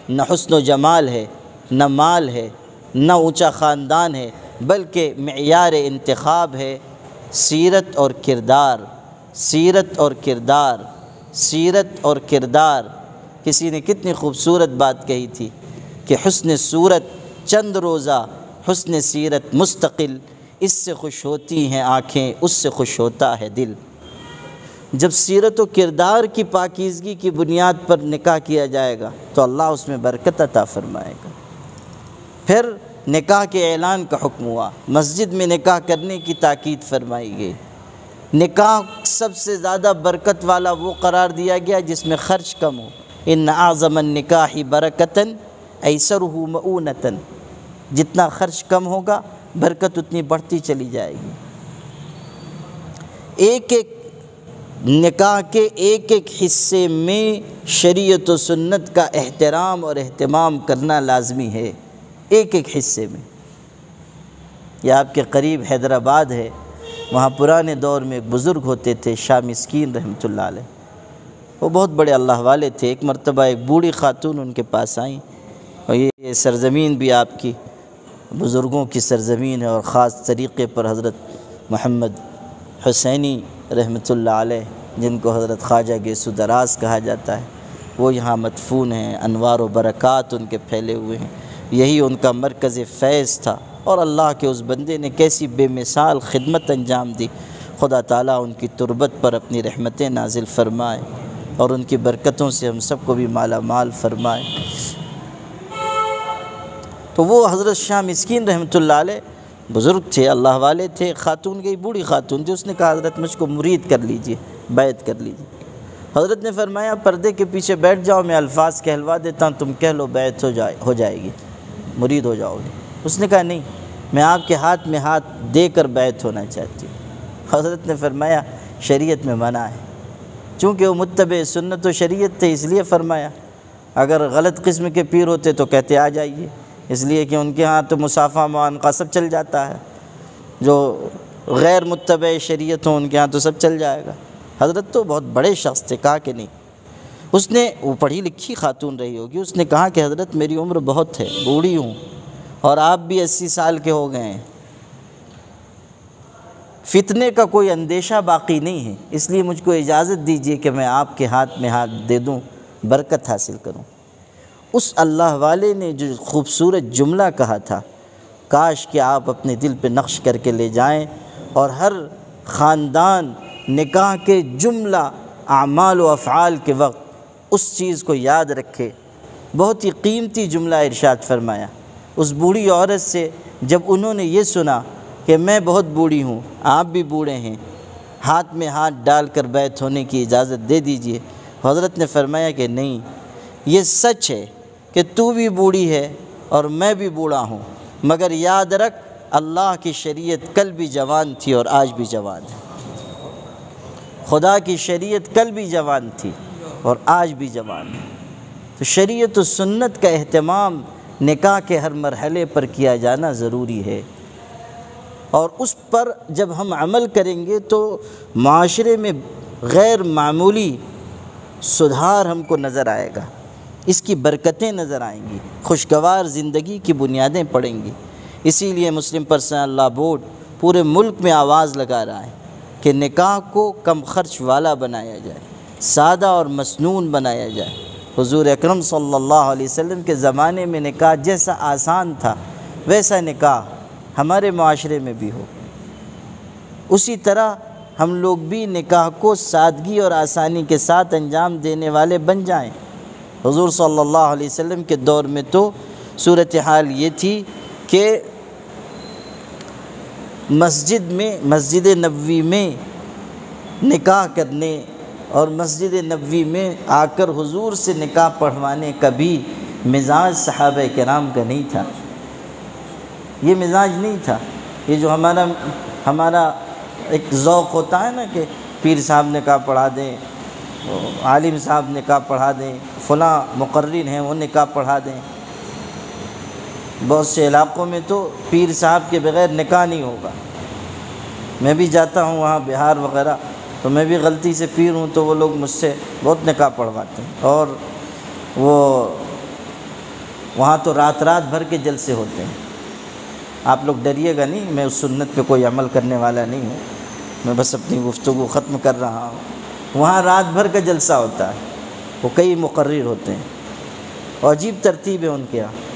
نہ حسن و جمال ہے، نہ مال ہے، نہ اونچا خاندان ہے، بلکہ معیار انتخاب ہے سیرت اور کردار، سیرت اور کردار، سیرت اور کردار۔ کسی نے کتنی خوبصورت بات کہی تھی کہ حسن صورت چند روزہ، حسن سیرت مستقل، اس سے خوش ہوتی ہیں آنکھیں، اس سے خوش ہوتا ہے دل۔ جب سیرت و کردار کی پاکیزگی کی بنیاد پر نکاح کیا جائے گا تو اللہ اس میں برکت عطا فرمائے گا۔ پھر نکاح کے اعلان کا حکم ہوا، مسجد میں نکاح کرنے کی تاکید فرمائی گئی۔ نکاح سب سے زیادہ برکت والا وہ قرار دیا گیا جس میں خرچ کم ہو۔ ان اعظم النکاح برکتاً ایسرہ مؤونۃ، جتنا خرچ کم ہوگا برکت اتنی بڑھتی چلی جائے گی۔ ایک ایک نکاح کے ایک ایک حصے میں شریعت و سنت کا احترام اور اہتمام کرنا لازمی ہے، ایک ایک حصے میں۔ یہ آپ کے قریب حیدرآباد ہے، وہاں پرانے دور میں ایک بزرگ ہوتے تھے شاہ مسکین رحمۃ اللہ علیہ، وہ بہت بڑے اللہ والے تھے۔ ایک مرتبہ ایک بوڑھی خاتون ان کے پاس آئیں، اور یہ سرزمین بھی آپ کی بزرگوں کی سرزمین ہے، اور خاص طریقے پر حضرت محمد حسینی رحمۃ اللہ علیہ جن کو حضرت خواجہ گیسو دراز کہا جاتا ہے، وہ یہاں مدفون ہیں، انوار و برکات ان کے پھیلے ہوئے ہیں، یہی ان کا مرکز فیض تھا۔ اور اللہ کے اس بندے نے کیسی بے مثال خدمت انجام دی، خدا تعالیٰ ان کی تربت پر اپنی رحمتیں نازل فرمائے اور ان کی برکتوں سے ہم سب کو بھی مالا مال فرمائے۔ تو وہ حضرت شاہ مسکین رحمۃ اللہ علیہ بزرگ تھے، اللہ والے تھے۔ خاتون گئی، بوڑھی خاتون تھی، اس نے کہا حضرت مجھ کو مرید کر لیجئے، بیعت کر لیجئے۔ حضرت نے فرمایا پردے کے پیچھے بیٹھ جاؤ، میں الفاظ کہلوا دیتا ہوں، تم کہہ لو بیعت ہو جائے گی، مرید ہو جاؤ گے۔ اس نے کہا نہیں، میں آپ کے ہاتھ میں ہاتھ دے کر بیعت ہونا چاہتی ہوں۔ حضرت نے فرمایا شریعت میں منع ہے، چونکہ وہ متبع سنت و شریعت تھے اس لیے فرمایا، اگر غلط قسم کے پیر ہوتے تو کہتے آ جائیے، اس لیے کہ ان کے ہاں تو مصافحہ معانقہ سب چل جاتا ہے، جو غیر متبع شریعت ہوں ان کے ہاں تو سب چل جائے گا۔ حضرت تو بہت بڑے شخص تھے، کہا کہ نہیں۔ اس نے، وہ پڑھی لکھی خاتون رہی ہوگی، اس نے کہا کہ حضرت میری عمر بہت ہے، بوڑھی ہوں، اور آپ بھی 80 سال کے ہو گئے ہیں، فتنے کا کوئی اندیشہ باقی نہیں ہے، اس لیے مجھ کو اجازت دیجیے کہ میں آپ کے ہاتھ میں ہاتھ دے دوں، برکت حاصل کروں۔ اس اللہ والے نے جو خوبصورت جملہ کہا تھا، کاش کہ آپ اپنے دل پہ نقش کر کے لے جائیں، اور ہر خاندان نکاح کے جملہ اعمال و افعال کے وقت اس چیز کو یاد رکھے۔ بہت ہی قیمتی جملہ ارشاد فرمایا اس بوڑھی عورت سے، جب انہوں نے یہ سنا کہ میں بہت بوڑھی ہوں، آپ بھی بوڑھے ہیں، ہاتھ میں ہاتھ ڈال کر بیعت ہونے کی اجازت دے دیجئے۔ حضرت نے فرمایا کہ نہیں، یہ سچ ہے کہ تو بھی بوڑھی ہے اور میں بھی بوڑھا ہوں، مگر یاد رکھ اللہ کی شریعت کل بھی جوان تھی اور آج بھی جوان ہے۔ خدا کی شریعت کل بھی جوان تھی اور آج بھی جوان ہے۔ تو شریعت و سنت کا اہتمام نکاح کے ہر مرحلے پر کیا جانا ضروری ہے، اور اس پر جب ہم عمل کریں گے تو معاشرے میں غیر معمولی سدھار ہم کو نظر آئے گا، اس کی برکتیں نظر آئیں گی، خوشگوار زندگی کی بنیادیں پڑیں گی۔ اسی لیے مسلم پرسنل لاء بورڈ پورے ملک میں آواز لگا رہا ہے کہ نکاح کو کم خرچ والا بنایا جائے، سادہ اور مسنون بنایا جائے۔ حضور اکرم صلی اللہ علیہ وسلم کے زمانے میں نکاح جیسا آسان تھا، ویسا نکاح ہمارے معاشرے میں بھی ہو، اسی طرح ہم لوگ بھی نکاح کو سادگی اور آسانی کے ساتھ انجام دینے والے بن جائیں۔ حضور صلی اللہ علیہ وسلم کے دور میں تو صورتحال یہ تھی کہ مسجد نبوی میں نکاح کرنے اور مسجد نبوی میں آ کر حضور سے نکاح پڑھوانے کا بھی مزاج صحابہ کرام کا نہیں تھا۔ یہ مزاج نہیں تھا۔ یہ جو ہمارا ایک ذوق ہوتا ہے نا کہ پیر صاحب نکاح پڑھا دیں، عالم صاحب نکاح پڑھا دیں، فلاں مقرر ہیں وہ نکاح پڑھا دیں۔ بہت سے علاقوں میں تو پیر صاحب کے بغیر نکاح نہیں ہوگا۔ میں بھی جاتا ہوں وہاں بہار وغیرہ، تو میں بھی غلطی سے پیر ہوں تو وہ لوگ مجھ سے بہت نکاح پڑھواتے ہیں، اور وہ وہاں تو رات بھر کے جلسے ہوتے ہیں۔ آپ لوگ ڈریے گا نہیں، میں اس سنت پہ کوئی عمل کرنے والا نہیں ہوں، میں بس اپنی گفتگو ختم کر رہا ہوں۔ وہاں رات بھر کا جلسہ ہوتا ہے، وہ کئی مقرر ہوتے ہیں، اور عجیب ترتیب ہے ان کے یہاں۔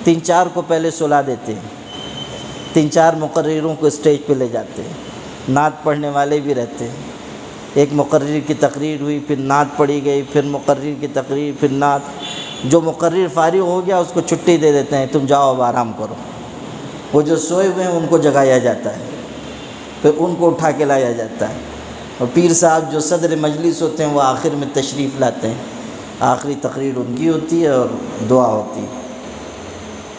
3-4 کو پہلے سلا دیتے ہیں، 3-4 مقرروں کو اسٹیج پہ لے جاتے ہیں، نعت پڑھنے والے بھی رہتے ہیں۔ ایک مقرر کی تقریر ہوئی، پھر نعت پڑھی گئی، پھر مقرر کی تقریر، پھر نعت۔ جو مقرر فارغ ہو گیا اس کو چھٹی دے دیتے ہیں، تم جاؤ اب آرام کرو۔ وہ جو سوئے ہوئے ہیں ان کو جگایا جاتا ہے، پھر ان کو اٹھا کے لایا جاتا ہے، اور پیر صاحب جو صدر مجلس ہوتے ہیں وہ آخر میں تشریف لاتے ہیں۔ آخری تقریر ان کی ہوتی ہے اور دعا ہوتی ہے۔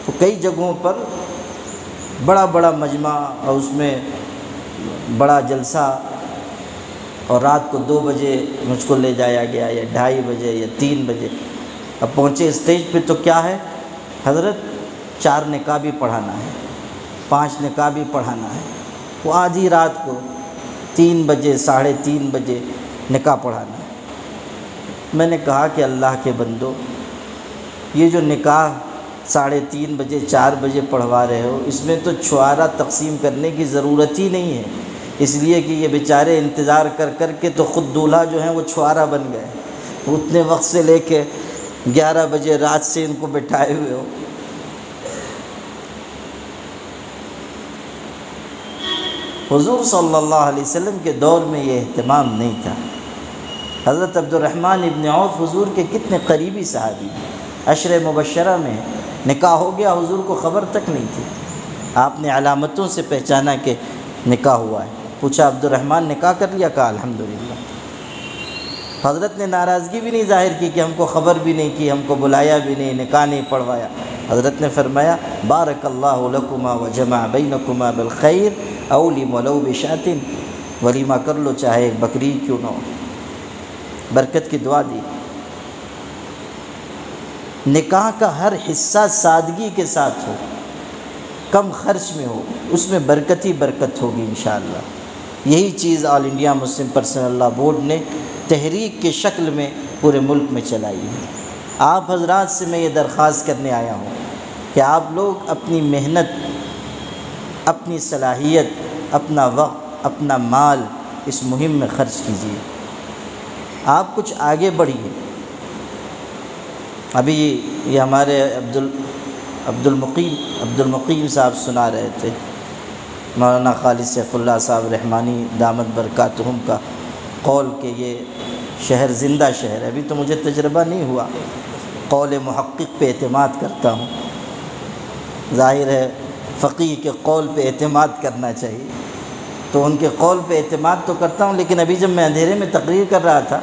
تو کئی جگہوں پر بڑا مجمع، اور اس میں بڑا جلسہ، اور رات کو 2 بجے مجھ کو لے جایا گیا، یا 2:30 بجے یا 3 بجے۔ اب پہنچے اسٹیج پہ تو کیا ہے حضرت، 4 نکاح بھی پڑھانا ہے، 5 نکاح بھی پڑھانا ہے۔ وہ آدھی رات کو 3 بجے 3:30 بجے نکاح پڑھانا ہے۔ میں نے کہا کہ اللہ کے بندو، یہ جو نکاح 3:30 بجے 4 بجے پڑھوا رہے ہو، اس میں تو چھوارا تقسیم کرنے کی ضرورت ہی نہیں ہے، اس لیے کہ یہ بیچارے انتظار کر کے تو خود دولہا جو ہیں وہ چھوارا بن گئے۔ اتنے وقت سے لے کے 11 بجے رات سے ان کو بٹھائے ہوئے ہو۔ حضور صلی اللہ علیہ وسلم کے دور میں یہ اہتمام نہیں تھا۔ حضرت عبد الرحمن ابن عوف حضور کے کتنے قریبی صحابی ہیں، 10 مبشرہ میں نکاح ہو گیا، حضور کو خبر تک نہیں تھی۔ آپ نے علامتوں سے پہچانا کہ نکاح ہوا ہے۔ پوچھا عبد الرحمن نکاح کر لیا؟ کہا الحمدللہ۔ حضرت نے ناراضگی بھی نہیں ظاہر کی کہ ہم کو خبر بھی نہیں کی، ہم کو بلایا بھی نہیں، نکاح نہیں پڑھوایا۔ حضرت نے فرمایا بارک اللہ لکما وجمع بینکما بالخیر اولم ولو بشاۃ، ولیمہ کر لو چاہے ایک بکری کیوں نہ ہو، برکت کی دعا دی۔ نکاح کا ہر حصہ سادگی کے ساتھ ہو، کم خرچ میں ہو، اس میں برکت ہی برکت ہوگی انشاءاللہ۔ یہی چیز All India Muslim Personal Law Board نے تحریک کے شکل میں پورے ملک میں چلائی ہے۔ آپ حضرات سے میں یہ درخواست کرنے آیا ہوں کہ آپ لوگ اپنی محنت، اپنی صلاحیت، اپنا وقت، اپنا مال اس مہم میں خرچ کیجیے۔ آپ کچھ آگے بڑھیے۔ ابھی یہ ہمارے عبد المقیم صاحب سنا رہے تھے، مولانا خالد سیف اللہ صاحب رحمانی دامت برکاتہم کا قول کہ یہ شہر زندہ شہر ہے۔ ابھی تو مجھے تجربہ نہیں ہوا، قول محقق پہ اعتماد کرتا ہوں۔ ظاہر ہے فقیہ کے قول پہ اعتماد کرنا چاہیے، تو ان کے قول پہ اعتماد تو کرتا ہوں، لیکن ابھی جب میں اندھیرے میں تقریر کر رہا تھا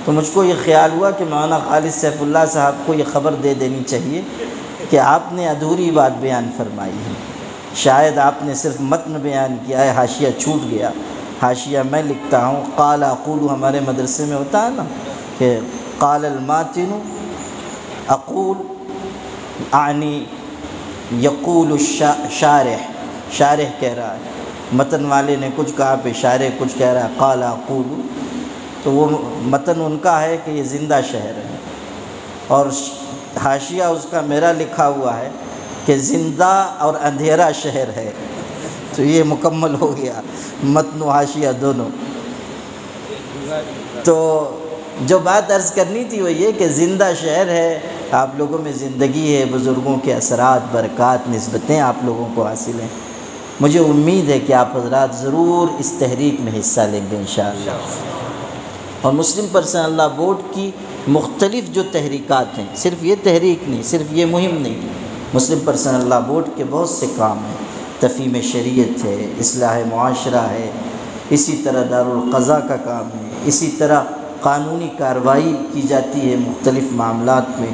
تو مجھ کو یہ خیال ہوا کہ مولانا خالد سیف اللہ صاحب کو یہ خبر دے دینی چاہیے کہ آپ نے ادھوری بات بیان فرمائی ہے، شاید آپ نے صرف متن بیان کیا ہے، حاشیہ چھوٹ گیا۔ حاشیہ میں لکھتا ہوں، قال اقول، ہمارے مدرسے میں ہوتا ہے نا کہ قال الماتن اقول اعنی یقول الشارح، شارح کہہ رہا ہے، متن والے نے کچھ کہا پہ شارح کچھ کہہ رہا ہے، قال اقول، تو وہ متن ان کا ہے کہ یہ زندہ شہر ہے، اور حاشیہ اس کا میرا لکھا ہوا ہے کہ زندہ اور اندھیرا شہر ہے۔ تو یہ مکمل ہو گیا، متن و حاشیہ دونوں۔ تو جو بات عرض کرنی تھی وہ یہ کہ زندہ شہر ہے، آپ لوگوں میں زندگی ہے، بزرگوں کے اثرات، برکات، نسبتیں آپ لوگوں کو حاصل ہیں۔ مجھے امید ہے کہ آپ حضرات ضرور اس تحریک میں حصہ لیں گے انشاءاللہ، اور مسلم پرسنل لاء بورڈ کی مختلف جو تحریکات ہیں، صرف یہ تحریک نہیں، صرف یہ مہم نہیں، مسلم پرسنل لا بورڈ کے بہت سے کام ہیں، تفہیم شریعت ہے، اصلاح معاشرہ ہے، اسی طرح دارالقضاء کا کام ہے، اسی طرح قانونی کارروائی کی جاتی ہے مختلف معاملات میں۔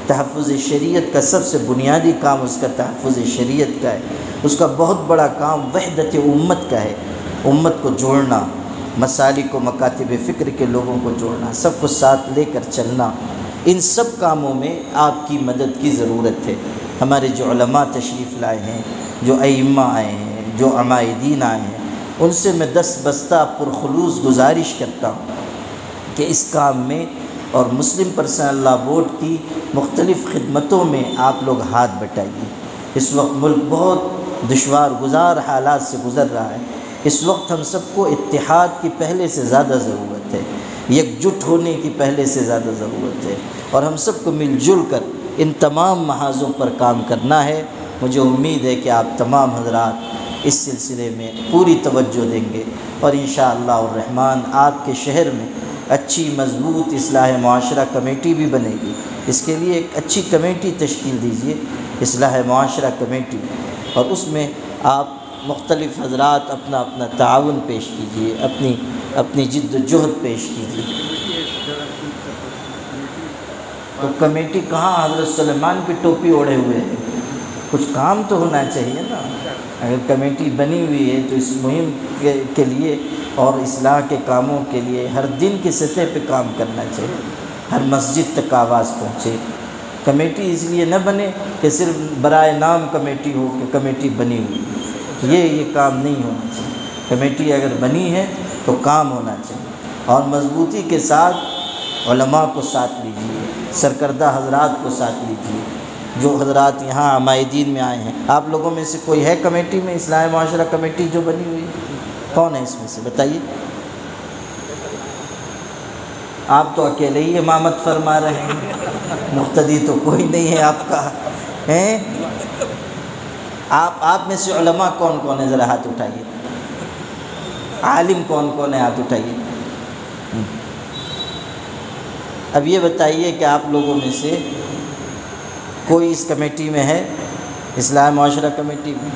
تحفظ شریعت کا سب سے بنیادی کام اس کا تحفظ شریعت کا ہے، اس کا بہت بڑا کام وحدت امت کا ہے، امت کو جوڑنا، مسالک و مکاتب فکر کے لوگوں کو جوڑنا، سب کو ساتھ لے کر چلنا۔ ان سب کاموں میں آپ کی مدد کی ضرورت ہے۔ ہمارے جو علماء تشریف لائے ہیں، جو ائمہ آئے ہیں، جو عمائدین آئے ہیں، ان سے میں دست بستہ پرخلوص گزارش کرتا ہوں کہ اس کام میں اور مسلم پرسنل لا بورڈ کی مختلف خدمتوں میں آپ لوگ ہاتھ بٹائیے۔ اس وقت ملک بہت دشوار گزار حالات سے گزر رہا ہے، اس وقت ہم سب کو اتحاد کی پہلے سے زیادہ ضرورت ہے، یکجٹ ہونے کی پہلے سے زیادہ ضرورت ہے، اور ہم سب کو مل جل کر ان تمام محاذوں پر کام کرنا ہے۔ مجھے امید ہے کہ آپ تمام حضرات اس سلسلے میں پوری توجہ دیں گے، اور انشاءاللہ الرحمن آپ کے شہر میں اچھی مضبوط اصلاح معاشرہ کمیٹی بھی بنے گی۔ اس کے لیے ایک اچھی کمیٹی تشکیل دیجیے، اصلاح معاشرہ کمیٹی، اور اس میں آپ مختلف حضرات اپنا اپنا تعاون پیش کیجیے، اپنی جد و جہد پیش کیجیے۔ تو کمیٹی کہاں، حضرت سلیمان کی ٹوپی اوڑھے ہوئے ہے، کچھ کام تو ہونا چاہیے نا۔ اگر کمیٹی بنی ہوئی ہے تو اس مہم کے لیے اور اصلاح کے کاموں کے لیے ہر دن کی سطح پہ کام کرنا چاہیے، ہر مسجد تک آواز پہنچے۔ کمیٹی اس لیے نہ بنے کہ صرف برائے نام کمیٹی ہو کہ کمیٹی بنی ہوئی، یہ کام نہیں ہونا چاہیے۔ کمیٹی اگر بنی ہے تو کام ہونا چاہیے، اور مضبوطی کے ساتھ علماء کو ساتھ لیجیے، سرکردہ حضرات کو ساتھ لیجیے، جو حضرات یہاں عمائدین میں آئے ہیں۔ آپ لوگوں میں سے کوئی ہے کمیٹی میں، اصلاح معاشرہ کمیٹی جو بنی ہوئی ہے؟ کون ہے اس میں سے بتائیے؟ آپ تو اکیلے ہی امامت فرما رہے ہیں، مقتدی تو کوئی نہیں ہے آپ کا ہیں۔ آپ میں سے علماء کون کون ہے؟ ذرا ہاتھ اٹھائیے۔ عالم کون کون ہے؟ ہاتھ اٹھائیے۔ اب یہ بتائیے کہ آپ لوگوں میں سے کوئی اس کمیٹی میں ہے، اصلاح معاشرہ کمیٹی میں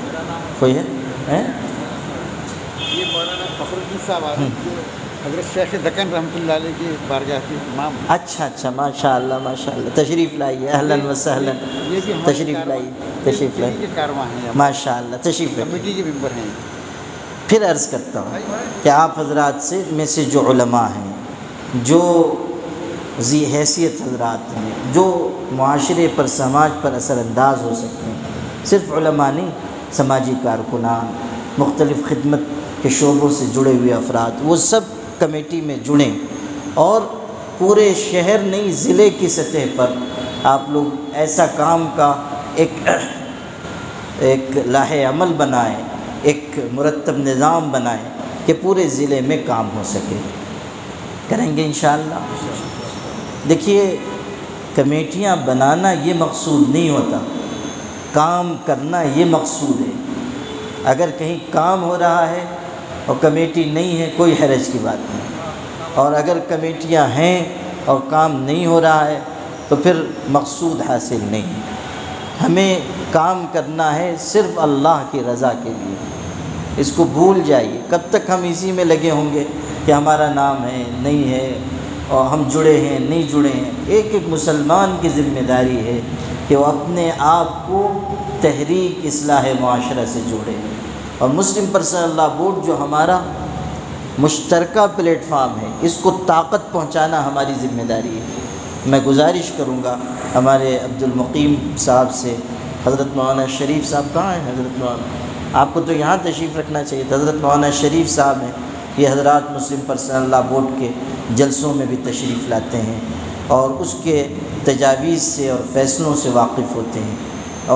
کوئی ہے؟ یہ مولانا فخر الدین صاحب آ رہے ہیں، حضرت شیخ دکن رحمۃ اللہ علیہ کی بارگاہ کے امام۔ اچھا، ماشاء اللہ، تشریف لائیے، اہلاً و سہلاً، تشریف لائیے، کارواں ہیں، ماشاء اللہ، تشریف لائیے۔ کمیٹی کے ممبر ہیں۔ پھر عرض کرتا ہوں کہ آپ حضرات سے میں سے جو علماء ہیں، جو ذی حیثیت حضرات ہیں، جو معاشرے پر، سماج پر اثر انداز ہو سکتے ہیں، صرف علماء نہیں، سماجی کارکنان، مختلف خدمت کے شعبوں سے جڑے ہوئے افراد، وہ سب کمیٹی میں جڑیں، اور پورے شہر نہیں ضلع کی سطح پر آپ لوگ ایسا کام کا ایک لاہ عمل بنائیں، ایک مرتب نظام بنائیں کہ پورے ضلع میں کام ہو سکے۔ کریں گے انشاءاللہ؟ دیکھیے، کمیٹیاں بنانا یہ مقصود نہیں ہوتا، کام کرنا یہ مقصود ہے۔ اگر کہیں کام ہو رہا ہے اور کمیٹی نہیں ہے، کوئی حرج کی بات نہیں، اور اگر کمیٹیاں ہیں اور کام نہیں ہو رہا ہے تو پھر مقصود حاصل نہیں ہے۔ ہمیں کام کرنا ہے صرف اللہ کی رضا کے لیے، اس کو بھول جائیے۔ کب تک ہم اسی میں لگے ہوں گے کہ ہمارا نام ہے، نہیں ہے، اور ہم جڑے ہیں، نہیں جڑے ہیں؟ ایک مسلمان کی ذمہ داری ہے کہ وہ اپنے آپ کو تحریک اصلاح معاشرہ سے جوڑے، اور مسلم پرسنل لا بورڈ جو ہمارا مشترکہ پلیٹ فارم ہے، اس کو طاقت پہنچانا ہماری ذمہ داری ہے۔ میں گزارش کروں گا ہمارے عبد المقیم صاحب سے، حضرت مولانا شریف صاحب کہاں ہیں؟ حضرت مولانا، آپ کو تو یہاں تشریف رکھنا چاہیے تھا۔ حضرت مولانا شریف صاحب ہیں، یہ حضرات مسلم پرسنل لا بورڈ کے جلسوں میں بھی تشریف لاتے ہیں، اور اس کے تجاویز سے اور فیصلوں سے واقف ہوتے ہیں،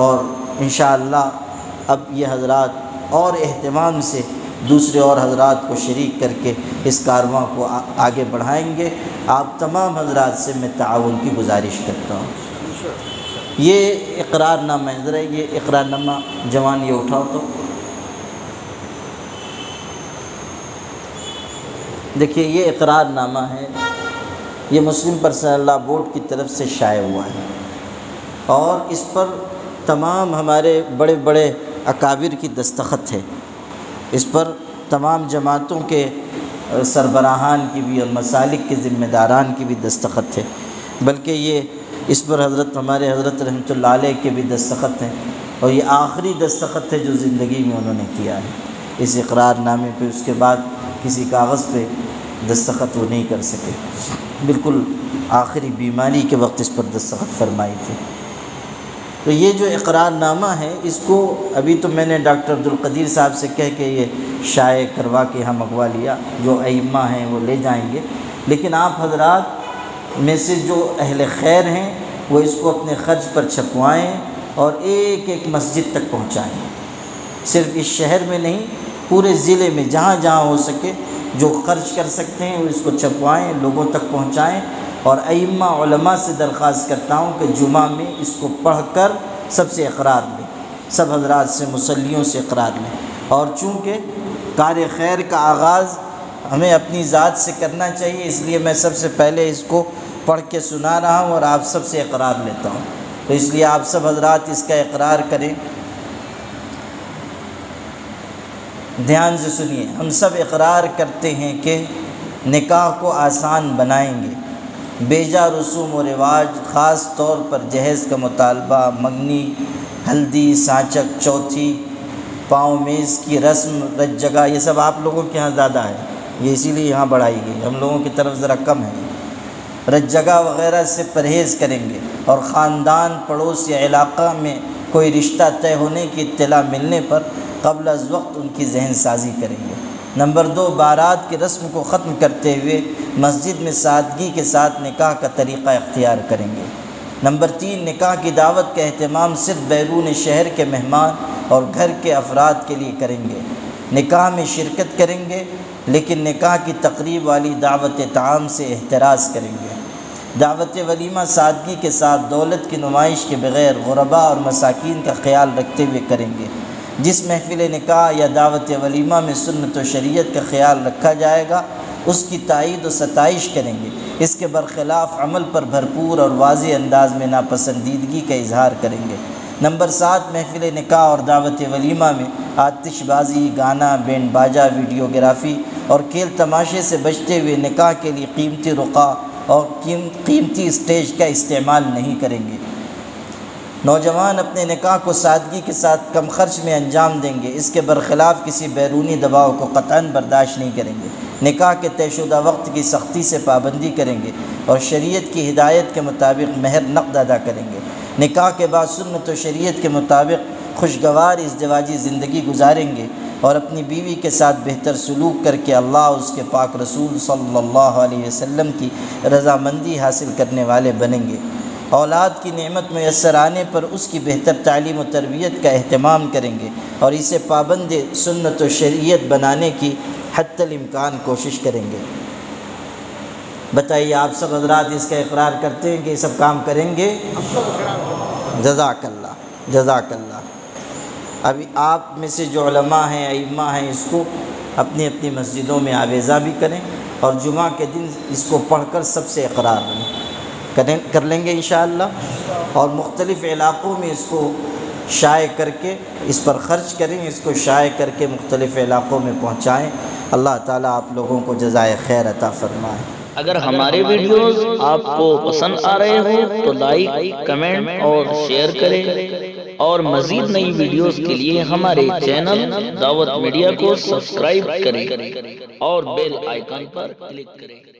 اور انشاءاللہ اب یہ حضرات اور اہتمام سے دوسرے اور حضرات کو شریک کر کے اس کارواں کو آگے بڑھائیں گے۔ آپ تمام حضرات سے میں تعاون کی گزارش کرتا ہوں۔ یہ اقرار نامہ ہے، ذرا یہ اقرار نامہ جوان یہ اٹھاؤ تو دیکھیے، یہ اقرار نامہ ہے یہ مسلم پرسنل لاء بورڈ کی طرف سے شائع ہوا ہے، اور اس پر تمام ہمارے بڑے بڑے اکابر کی دستخط ہے، اس پر تمام جماعتوں کے سربراہان کی بھی اور مسالک کے ذمہ داران کی بھی دستخط ہے، بلکہ یہ اس پر ہمارے حضرت رحمۃ اللہ علیہ کے بھی دستخط ہیں، اور یہ آخری دستخط ہے جو زندگی میں انہوں نے کیا ہے اس اقرار نامے پہ۔ اس کے بعد کسی کاغذ پہ دستخط وہ نہیں کر سکے، بالکل آخری بیماری کے وقت اس پر دستخط فرمائی تھی۔ تو یہ جو اقرار نامہ ہے، اس کو ابھی تو میں نے ڈاکٹر عبدالقدیر صاحب سے کہہ کے یہ شائع کروا کے یہاں منگوا لیا، جو ائمہ ہیں وہ لے جائیں گے، لیکن آپ حضرات میں سے جو اہل خیر ہیں وہ اس کو اپنے خرچ پر چھپوائیں اور ایک ایک مسجد تک پہنچائیں، صرف اس شہر میں نہیں، پورے ضلع میں جہاں جہاں ہو سکے جو خرچ کر سکتے ہیں وہ اس کو چھپوائیں، لوگوں تک پہنچائیں، اور ائمہ علماء سے درخواست کرتا ہوں کہ جمعہ میں اس کو پڑھ کر سب سے اقرار لیں، سب حضرات سے مصلیوں سے اقرار لیں، اور چونکہ کار خیر کا آغاز ہمیں اپنی ذات سے کرنا چاہیے، اس لیے میں سب سے پہلے اس کو پڑھ کے سنا رہا ہوں اور آپ سب سے اقرار لیتا ہوں، تو اس لیے آپ سب حضرات اس کا اقرار کریں۔ دھیان سے سنیے، ہم سب اقرار کرتے ہیں کہ نکاح کو آسان بنائیں گے، بیجا رسوم و رواج، خاص طور پر جہیز کا مطالبہ، منگنی، ہلدی، سانچک، چوتھی، پاؤں میز کی رسم، رج جگہ، یہ سب آپ لوگوں کے ہاں زیادہ ہے، یہ اسی لیے یہاں بڑھائی گئی، ہم لوگوں کی طرف ذرا کم ہے۔ رج جگہ وغیرہ سے پرہیز کریں گے، اور خاندان، پڑوس یا علاقہ میں کوئی رشتہ طے ہونے کی اطلاع ملنے پر قبل از وقت ان کی ذہن سازی کریں گے۔ نمبر 2، بارات کی رسم کو ختم کرتے ہوئے مسجد میں سادگی کے ساتھ نکاح کا طریقہ اختیار کریں گے۔ نمبر 3، نکاح کی دعوت کا اہتمام صرف بیرون شہر کے مہمان اور گھر کے افراد کے لیے کریں گے۔ نکاح میں شرکت کریں گے، لیکن نکاح کی تقریب والی دعوت طعام سے احتراز کریں گے۔ دعوت ولیمہ سادگی کے ساتھ دولت کی نمائش کے بغیر غرباء اور مساکین کا خیال رکھتے ہوئے کریں گے۔ جس محفل نکاح یا دعوت ولیمہ میں سنت و شریعت کا خیال رکھا جائے گا اس کی تائید و ستائش کریں گے، اس کے برخلاف عمل پر بھرپور اور واضح انداز میں ناپسندیدگی کا اظہار کریں گے۔ نمبر 7، محفل نکاح اور دعوت ولیمہ میں آتش بازی، گانا، بینڈ باجا، ویڈیوگرافی اور کھیل تماشے سے بچتے ہوئے نکاح کے لیے قیمتی رقعہ اور قیمتی اسٹیج کا استعمال نہیں کریں گے۔ نوجوان اپنے نکاح کو سادگی کے ساتھ کم خرچ میں انجام دیں گے، اس کے برخلاف کسی بیرونی دباؤ کو قطعاً برداشت نہیں کریں گے۔ نکاح کے طے شدہ وقت کی سختی سے پابندی کریں گے اور شریعت کی ہدایت کے مطابق مہر نقد ادا کریں گے۔ نکاح کے بعد سنت و شریعت کے مطابق خوشگوار ازدواجی زندگی گزاریں گے اور اپنی بیوی کے ساتھ بہتر سلوک کر کے اللہ اور اس کے پاک رسول صلی اللہ علیہ وسلم کی رضامندی حاصل کرنے والے بنیں گے۔ اولاد کی نعمت میسر آنے پر اس کی بہتر تعلیم و تربیت کا اہتمام کریں گے اور اسے پابند سنت و شریعت بنانے کی حتی الامکان کوشش کریں گے۔ بتائیے آپ سب حضرات اس کا اقرار کرتے ہیں کہ یہ سب کام کریں گے؟ جزاک اللہ، جزاک اللہ۔ ابھی آپ میں سے جو علماء ہیں، ائمہ ہیں، اس کو اپنی اپنی مسجدوں میں آویزہ بھی کریں اور جمعہ کے دن اس کو پڑھ کر سب سے اقرار کر لیں گے انشاءاللہ، اور مختلف علاقوں میں اس کو شائع کر کے اس پر خرچ کریں، اس کو شائع کر کے مختلف علاقوں میں پہنچائیں۔ اللہ تعالیٰ آپ لوگوں کو جزائے خیر عطا فرمائے۔ اگر ہمارے ویڈیوز آپ کو پسند آ رہے ہوں تو لائک، کمنٹ اور شیئر کریں، اور مزید نئی ویڈیوز کے لیے ہمارے چینل دعوت میڈیا کو سبسکرائب کریں اور بیل آئیکن پر کلک کریں۔